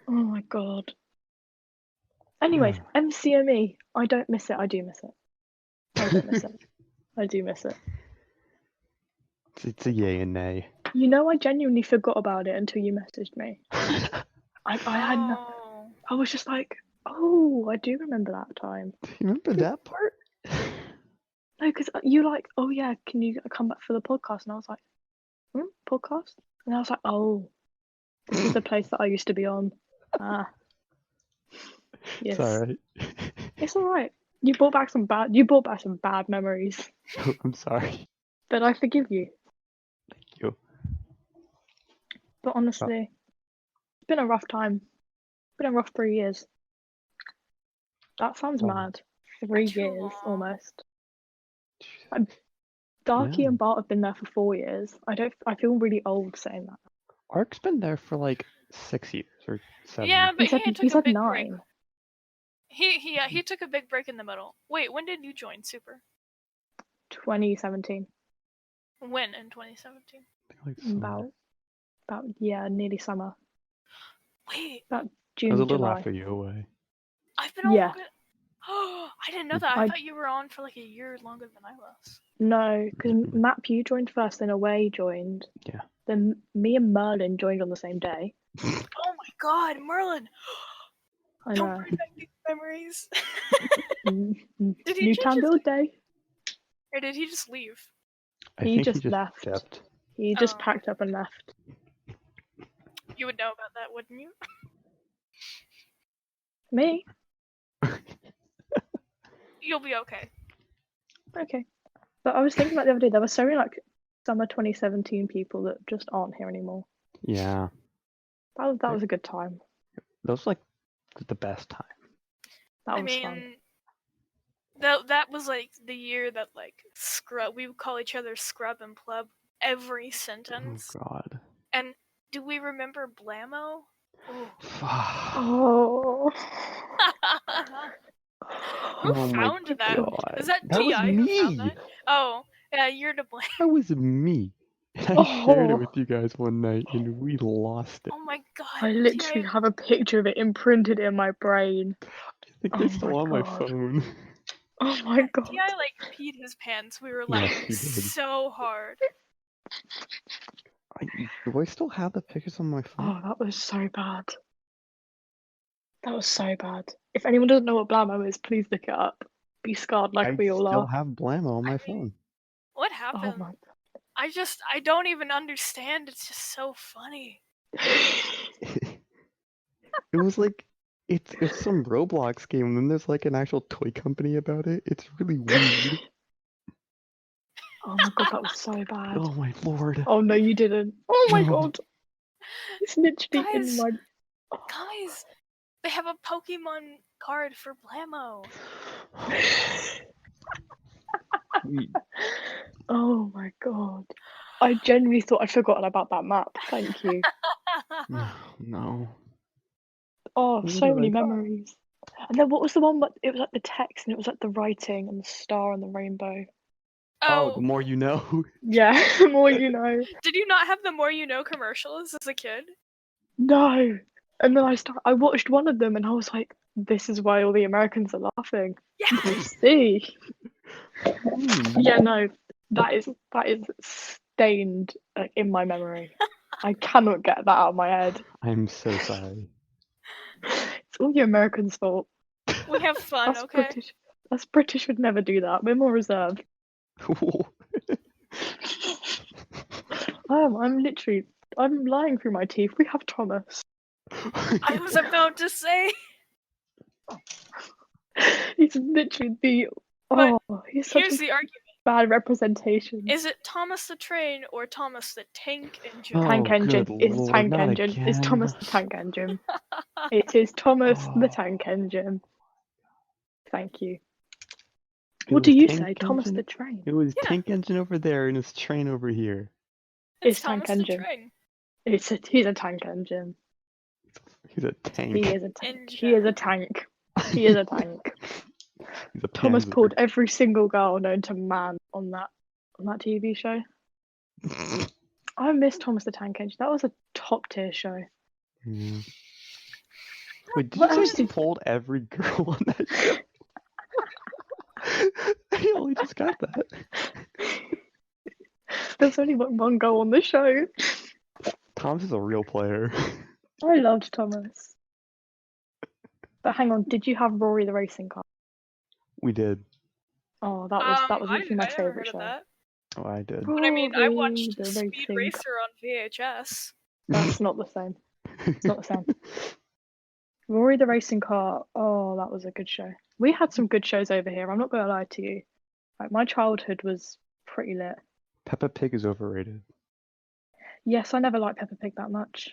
Oh my god. Anyways, MCME. I don't miss it. I do miss it. I don't miss it. I do miss it. It's a yay and nay. You know, I genuinely forgot about it until you messaged me. I had no. I was just like, oh, I do remember that time. Do you remember that part? No, because you like, oh yeah, can you come back for the podcast? And I was like, podcast? And I was like, oh, this is the place that I used to be on. Ah, yes. It's alright. It's alright. You brought back some bad memories. Oh, I'm sorry. But I forgive you. Thank you. But honestly, it's been a rough time. It's been a rough 3 years. That sounds mad. 3 years almost. Darky and Bart have been there for 4 years. I feel really old saying that. Ark's been there for like 6 years or 7. Yeah, but he said 9. break. He took a big break in the middle. Wait, when did you join Super? 2017. When in 2017? About nearly summer. Wait. About June, I was a little July. after you away. I've been on longer. Oh, I didn't know that. I thought you were on for like a year longer than I was. No, because Mhm. Map, you joined first, then Away joined. Yeah. Then me and Merlin joined on the same day. Oh my god, Merlin! I Don't know. bring back these memories. Did he change Newtown his Build Day. or did he just leave? I He think he just just left. dipped. He just Oh. packed up and left. You would know about that, wouldn't you? Me? You'll be okay. Okay. But I was thinking about the other day, there were so many like summer 2017 people that just aren't here anymore. Yeah. That was a good time. That was like the best time. That was fun. That was like the year that like scrub we would call each other scrub and pleb every Oh sentence. god. And do we remember Blammo? Oh. Who Oh my found that? god. Is that That was T.I. who found me. that? Oh, yeah, you're to blame. That was me. I shared it with you guys one night and we lost it. Oh my god. I literally have a picture of it imprinted in my brain. I think Oh it's still my on my God. phone. Oh my god. T.I. like peed his pants. We were Yes, laughing he did. so hard. Do I still have the pictures on my phone? Oh, that was so bad. That was so bad. If anyone doesn't know what Blammo is, please look it up. Be scarred like we all still are. have Blammo on my phone. What Oh happened? my I don't even understand. It's just so funny. It was like it's some Roblox game and then there's like an actual toy company about it. It's really weird. Oh my god, that was so bad. Oh my lord. Oh no, you didn't. Oh my No. god. It's literally in Guys, my. guys, they have a Pokemon card for Blammo. Oh my god. I genuinely thought I'd forgotten about that map. Thank you. No. Oh, What so have many I done? memories. And then what was the one? But it was like the text, and it was like the writing and the star and the rainbow. Oh, the more you know. Yeah, the more you know. Did you not have the More You Know commercials as a kid? No. And then I watched one of them, and I was like, "This is why all the Americans are laughing." I Yes. see. Yeah, no, that is stained in my memory. I cannot get that out of my head. I'm so sorry. It's all the Americans' fault. We have fun, Us okay? British, us British would never do that. We're more reserved. I'm lying through my teeth. We have Thomas. I was about to say. He's literally the. But He's such here's a the argument. bad representation. Is it Thomas the Train or Thomas the Tank Engine? Tank Oh, engine. good It's lord, tank not engine. It's again. Thomas the Tank Engine. It is Thomas the Tank Engine. Thank you. What do you say? Thomas the Train. It was Yeah. tank engine over there and his train over here. It's Tank Thomas engine. the Train. He's a tank engine. He's a tank. He is a tank. He is a tank. He is a tank. He's a Thomas panzer. pulled every single girl known to man on that TV show. I miss Thomas the Tank Engine. That was a top tier show. Yeah. Wait, did What you else say he pulled every girl on that show? I only just got that. There's only one girl on the show. Thomas is a real player. I loved Thomas. But hang on, did you have Rory the racing car? We did. Oh, that was literally my favorite show. That. Oh, I did. But I mean, I Rory watched the Speed racing Racer on VHS. That's not the same. It's not the same. Rory the racing car. Oh, that was a good show. We had some good shows over here. I'm not gonna lie to you. Like my childhood was pretty lit. Peppa Pig is overrated. Yes, I never liked Peppa Pig that much.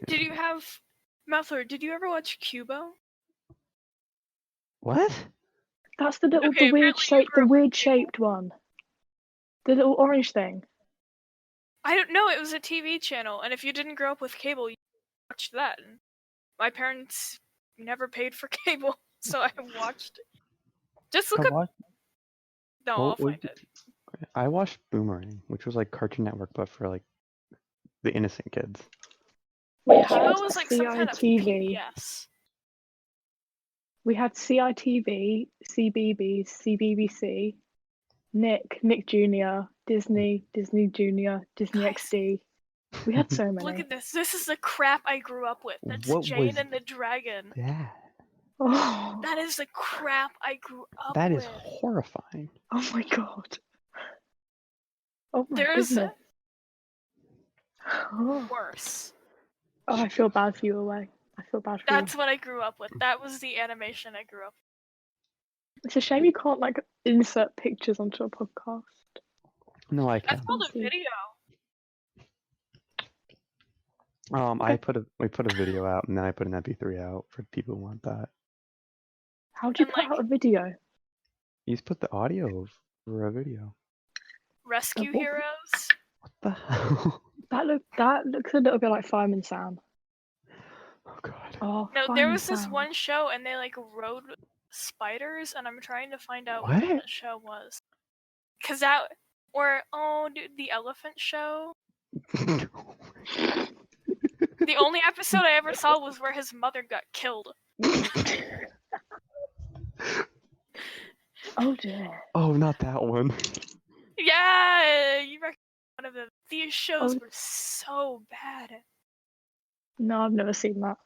Did you have Muffler? Did you ever watch Cubo? What? That's the little Okay, the weird shaped one. The little orange thing. I don't know. It was a TV channel, and if you didn't grow up with cable, you watched that. And my parents never paid for cable, so I watched it. Just look up. No, I'll find it. I watched Boomerang, which was like Cartoon Network, but for like the innocent kids. We had Cubo was like some kind of CITV. PBS. We had CITV, CBeebies, CBBC. Nick Jr., Disney Jr., Disney Guys. XD. We had so many. Look at this. This is the crap I grew up with. That's What Jane was and the Dragon. that? Oh, That is the crap I grew up That with. is horrifying. oh my god. Oh my There's goodness. Oh. worse. Oh, I feel bad for you, Away. I feel bad for That's what I grew up with. That was the animation I grew up you. It's a shame you can't like insert pictures onto a podcast. No, I with. That's can't. called a see. video. We put a video out and then I put an MP3 out for people who want that. How'd you And, put like, out a video? You just put the audio for a video. Rescue what- Heroes. What the hell? That looks a little bit like Fireman Sam. Oh god. Oh, No, there Fireman was this Sam. one show and they like rode spiders, and I'm trying to find out What? what that show was. Cause that, or oh, dude, the elephant show. The only episode I ever saw was where his mother got killed. Oh dear. Oh, not that one. Yeah, you recognize one of them. These shows Oh. were so bad. No, I've never seen that.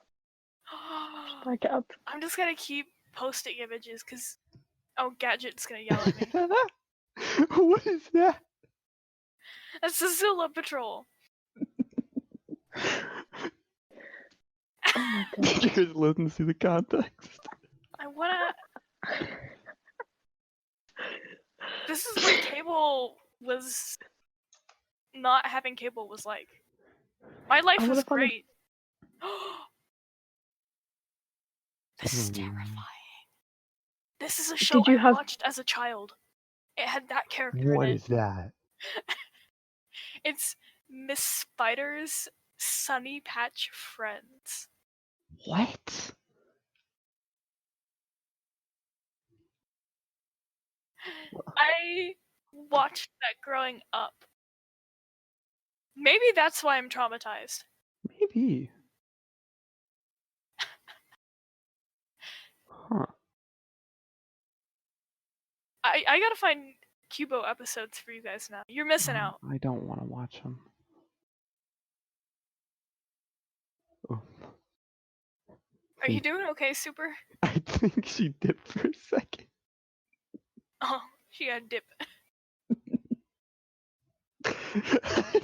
Back it up. I'm just gonna keep posting images because Gadget's gonna yell at me. What is that? That's the Zilla Patrol. Oh my god. You guys listen to see the context. I wanna. This is what cable was. Not having cable was like. My life I was wanna find a- great. This is terrifying. This is a show you I have- watched as a child. It had that character What in it. is that? It's Miss Spider's Sunny Patch Friends. What? I watched that growing up. Maybe that's why I'm traumatized. Maybe. Huh. I gotta find Cubo episodes for you guys now. You're missing out. I don't want to watch them. Oh. Are you doing okay, Super? I think she dipped for a second. Oh, she had dip.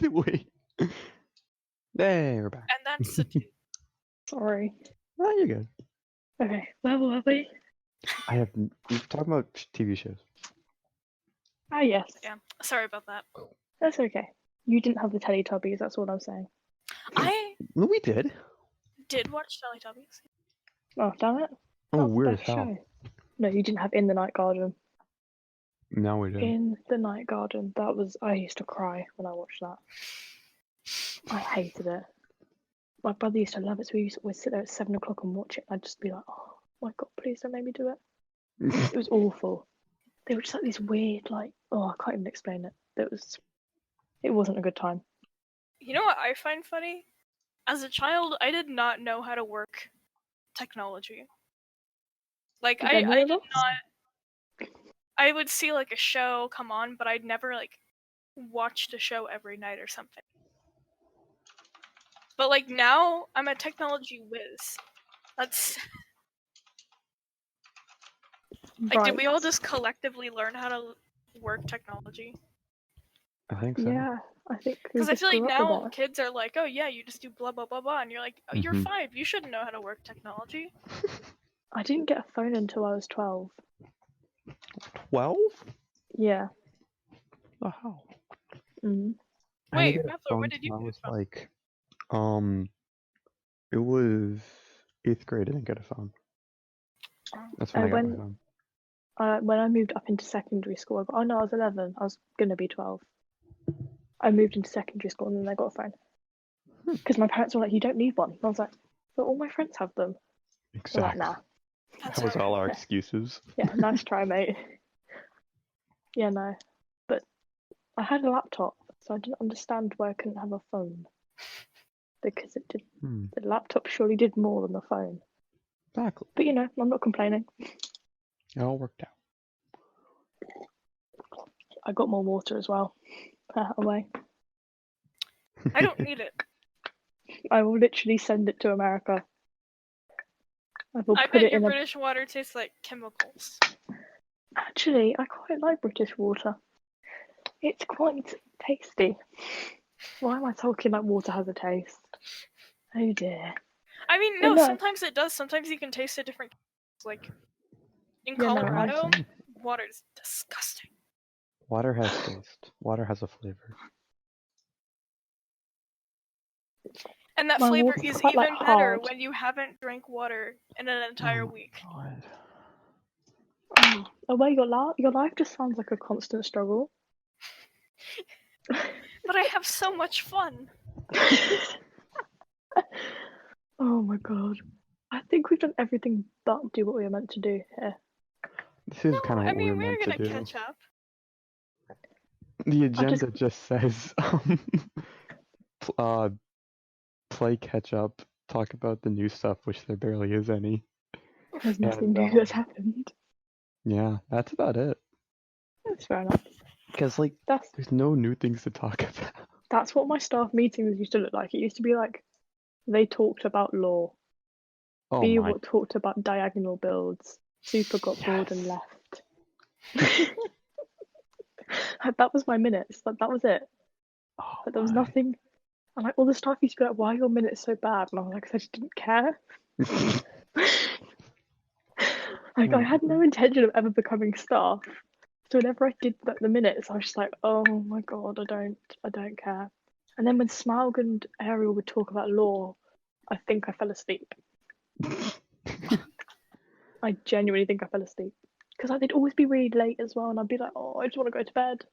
Wait. Hey, we're back. And that's the two. Sorry. Oh, you're good. Okay, where were we? We're talking about TV shows. Ah, yes. Yeah, sorry about that. That's okay. You didn't have the Teletubbies, that's what I'm saying. I No, we did. did watch Teletubbies. Oh, damn it. Oh, That was the weird as best hell. show. No, you didn't have In the Night Garden. No, we didn't. In the Night Garden. I used to cry when I watched that. I hated it. My brother used to love it, so we'd sit there at 7 o'clock and watch it. And I'd just be like, oh my god, please don't make me do it. It was awful. They were just like these weird, like, oh, I can't even explain it. It wasn't a good time. You know what I find funny? As a child, I did not know how to work technology. Like, Did I any of did us? not. I would see like a show come on, but I'd never like watched a show every night or something. But like now, I'm a technology whiz. That's like, did we all just collectively learn how to work technology? I think so. Yeah, I think. Because I feel like now with it. kids are like, oh yeah, you just do blah blah blah blah, and you're like, oh, you're Mhm. 5, you shouldn't know how to work technology. I didn't get a phone until I was 12. 12? Yeah. Oh, how? Mm. I Wait, didn't get a Raphael, phone where did you till I get was a phone? like, it was 8th grade. I didn't get a phone. That's when I got my phone. When I moved up into secondary school, I was 11. I was gonna be 12. I moved into secondary school and then I got a phone. Because my parents were like, "You don't need one." And I was like, "But all my friends have them." They're like, Exactly. "Nah." That's That was right. all our excuses. Yeah, nice try, mate. Yeah, no. But I had a laptop, so I didn't understand why I couldn't have a phone. Because it did. The laptop surely did more than the phone. Exactly. But I'm not complaining. It all worked out. I got more water as well. Away. I don't need it. I will literally send it to America. I will I put bet it your in a. British water tastes like chemicals. Actually, I quite like British water. It's quite tasty. Why am I talking like water has a taste? Oh dear. I mean, But no, no. sometimes it does. Sometimes you can taste a different. Like in Yeah, no, Colorado, Same. water is disgusting. Water has taste. Water has a flavor. And that My flavor water's is quite like even better hard. when you haven't drank water in an entire week. God. Oh, wait, your life just sounds like a constant struggle. But I have so much fun. Oh my god. I think we've done everything but do what we were meant to do here. This is No, kind of I what we were mean, we're meant to gonna do. catch up. The agenda just says, play catch up, talk about the new stuff, which there barely is any. There's nothing And, new that's happened. Yeah, that's about it. That's fair enough. Because, like, That's there's no new things to talk about. that's what my staff meetings used to look like. It used to be like they talked about law. Oh B my. talked about diagonal builds. Super got bored and Yes. left. That was my minutes. That was it. Oh But there was my. nothing. And like all the staff used to be like, "Why are your minutes so bad?" And I was like, "I just didn't care." Like I had no intention of ever becoming staff. So whenever I did the minutes, I was just like, "Oh my god, I don't care." And then when Smaug and Ariel would talk about law, I think I fell asleep. I genuinely think I fell asleep because they'd always be really late as well, and I'd be like, "Oh, I just want to go to bed."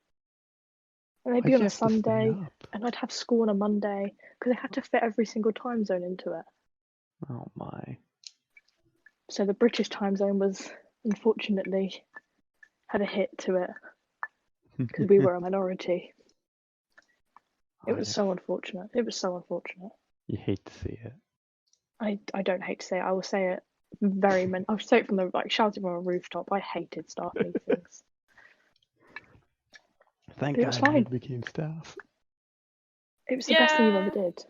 And they'd be Why'd on you a have to stay Sunday, up? and I'd have school on a Monday because they had to fit every single time zone into it. Oh my. So the British time zone was unfortunately had a hit to it because we were a minority. It was so unfortunate. It was so unfortunate. You hate to see it. I don't hate to say it. I will say it very I'll say it from the shouting from a rooftop. I hated staff meetings. Thank But it God was I fine. never became staff. It was the best thing you ever Yeah. did.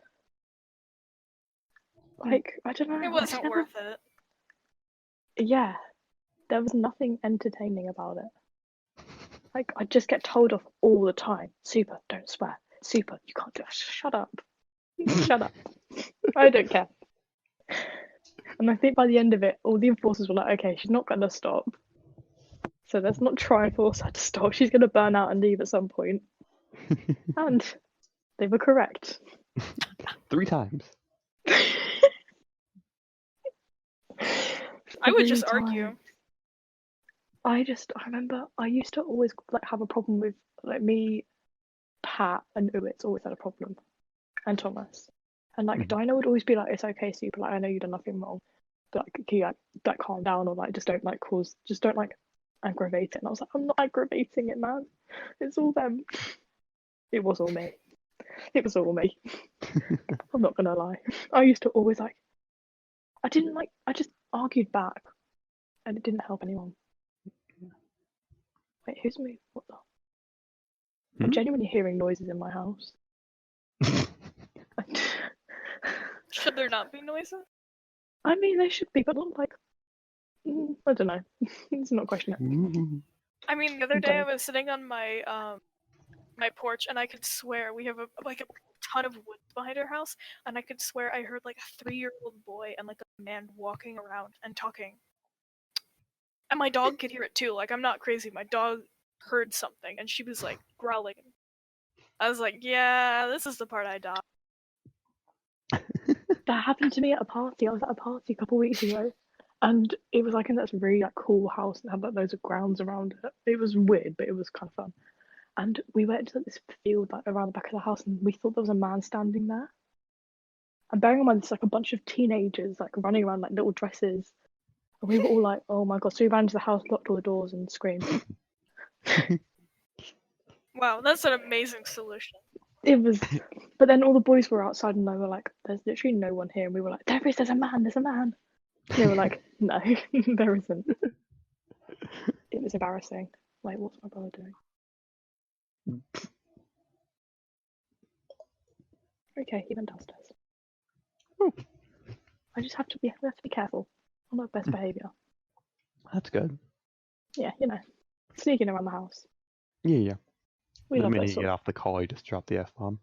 Like, I don't know. It wasn't worth it. Yeah, there was nothing entertaining about it. Like, I just get told off all the time. Super, don't swear. Super, you can't do it. Shut up. Shut up. I don't care. And I think by the end of it, all the enforcers were like, okay, she's not going to stop. So let's not try and force her to stop. She's going to burn out and leave at some point. And they were correct. 3 times. I would just argue. I remember I used to always have a problem with me, Pat, and Uwitz always had a problem, and Thomas, and Dinah would always be like, "It's okay, Super. I know you've done nothing wrong, but can you calm down or just don't aggravate it." And I was like, "I'm not aggravating it, man. It's all them. It was all me. It was all me. I'm not gonna lie. I used to always I didn't I just argued back, and it didn't help anyone. Wait, who's moved? What the? I'm genuinely hearing noises in my house. Should there not be noises? I mean, there should be, but not I don't know. It's not a question. I mean, the other day I was sitting on my my porch, and I could swear we have a ton of woods behind our house, and I could swear I heard a 3-year-old boy and a man walking around and talking. And my dog could hear it too. I'm not crazy. My dog heard something, and she was growling. I was like, yeah, this is the part I dodged. That happened to me at a party. I was at a party a couple of weeks ago, and it was in this really cool house that had loads of grounds around it. It was weird, but it was kind of fun. And we went to this field around the back of the house, and we thought there was a man standing there. And bearing in mind, it's a bunch of teenagers running around little dresses, and we were all like, "Oh my god!" So we ran to the house, locked all the doors, and screamed. Wow, that's an amazing solution. It was, but then all the boys were outside, and they were like, "There's literally no one here." And we were like, "There is. There's a man. There's a man." And they were like, "No, there isn't." It was embarrassing. What's my brother doing? Okay, he went downstairs. Oh. We have to be careful. I'm not best behaviour. That's good. Yeah, sneaking around the house. Yeah. We The love minute those you get off the call, you just drop the F-bomb.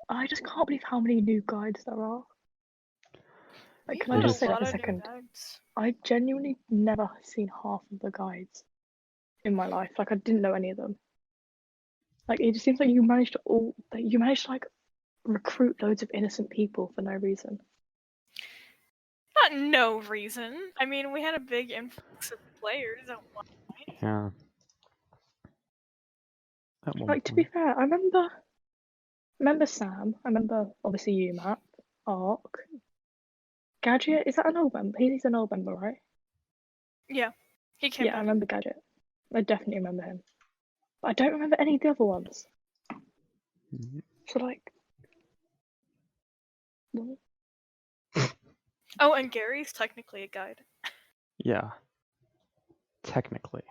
I just can't believe how many new guides there are. Like, can I We've just say got like a lot of new second? guides. I genuinely never seen half of the guides in my life. Like, I didn't know any of them. Like, it just seems like you managed to like recruit loads of innocent people for no reason. Not no reason. I mean, we had a big influx of players at one point. Yeah. At one Like, to be point. fair, I remember Sam. I remember obviously you, Matt, Ark, Gadget. Is that an old member? He's an old member, right? Yeah, he came Yeah, I back. remember Gadget. I definitely remember him. But I don't remember any of the other ones. Mhm. So like, what? Oh, and Gary's technically a guide. Yeah. Technically.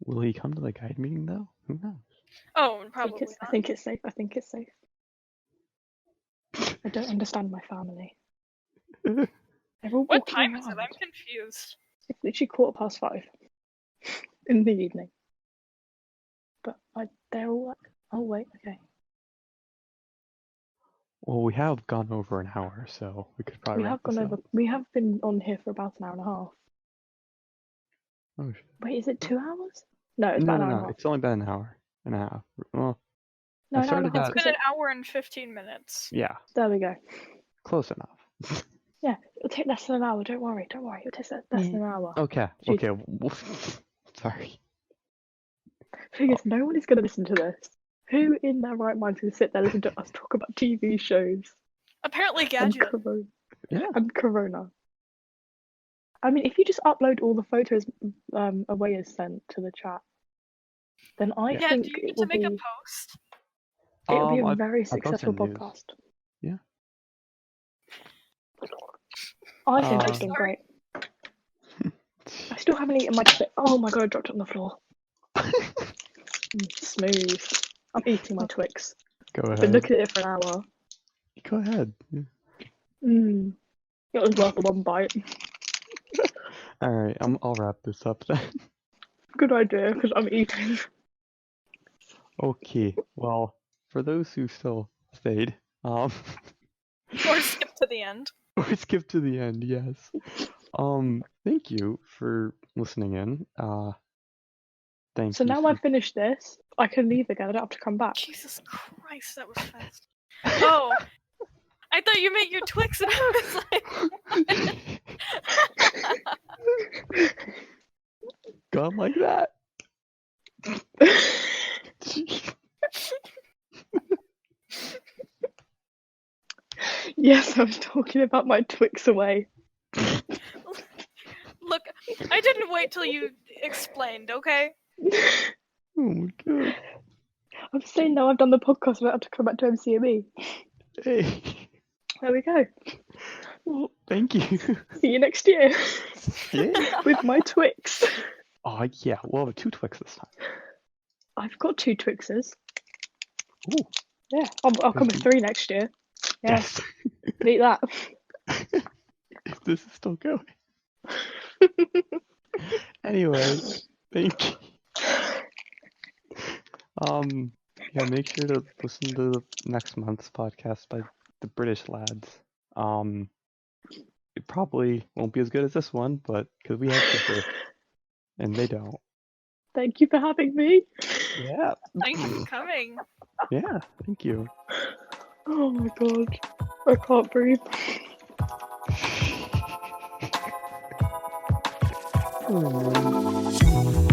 Will he come to the guide meeting though? Who knows? Oh, probably I not. think it's safe. I think it's safe. I don't understand my family. They're all What walking time is it? around. I'm confused. It's literally 5:15 in the evening. But they're all like, oh wait, okay. Well, we have gone over an hour, so we could probably We wrap have gone this over. up. We have been on here for about an hour and a half. Oh shit. Wait, is it 2 hours? No, it's about an hour and a half. It's only been an hour and a half. Well, No, I an hour and a started half. that. It's been an hour and 15 minutes. Yeah, There we go. close enough. Yeah, it'll take less than an hour. Don't worry. It'll take less than an hour. Okay. Jeez. Okay. Sorry. Thing is, no one is going to listen to this. Who in their right mind is going to sit there and listen to us talk about TV shows Apparently, and Gadget. Corona? Yeah. And Corona. I mean, if you just upload all the photos away as sent to the chat, then I Yeah, think do you it need will to make a be post? it'll be a I've very posted successful news. podcast. Yeah. I think it's been Sorry. great. I still haven't eaten my Twix. Oh my god, I dropped it on the floor. Smooth. I'm eating my Twix. Go I've been ahead. looking at it for an hour. Go ahead. Yeah. It was worth one bite. All right. I'll wrap this up then. Good idea, because I'm eating. Okay. Well, for those who still stayed, Or skip to the end. or skip to the end, yes. Thank you for listening in. Thank So you. now I've finished this, I can leave again. I don't have to come back. Jesus Christ, that was fast. Oh, I thought you meant your Twix, and I was like, Gone like that. Yes, I was talking about my Twix away. Look, I didn't wait till you explained, okay? Oh my god. I'm saying now I've done the podcast, I don't have to come back to MCME. Hey. There we go. Well, thank you. See you next year. Yeah. With my Twix. Oh yeah, we'll have 2 Twix this time. I've got 2 Twixes. Ooh. Yeah, I'll come with 3 next year. Yeah, Yes. eat that. If this is still going. Anyway, thank you. Yeah, make sure to listen to the next month's podcast by the British lads. It probably won't be as good as this one, but because we have Twitter and they don't. Thank you for having me. Yeah. Thank you for coming. Yeah, thank you. Oh my god. I can't breathe. Oh, man.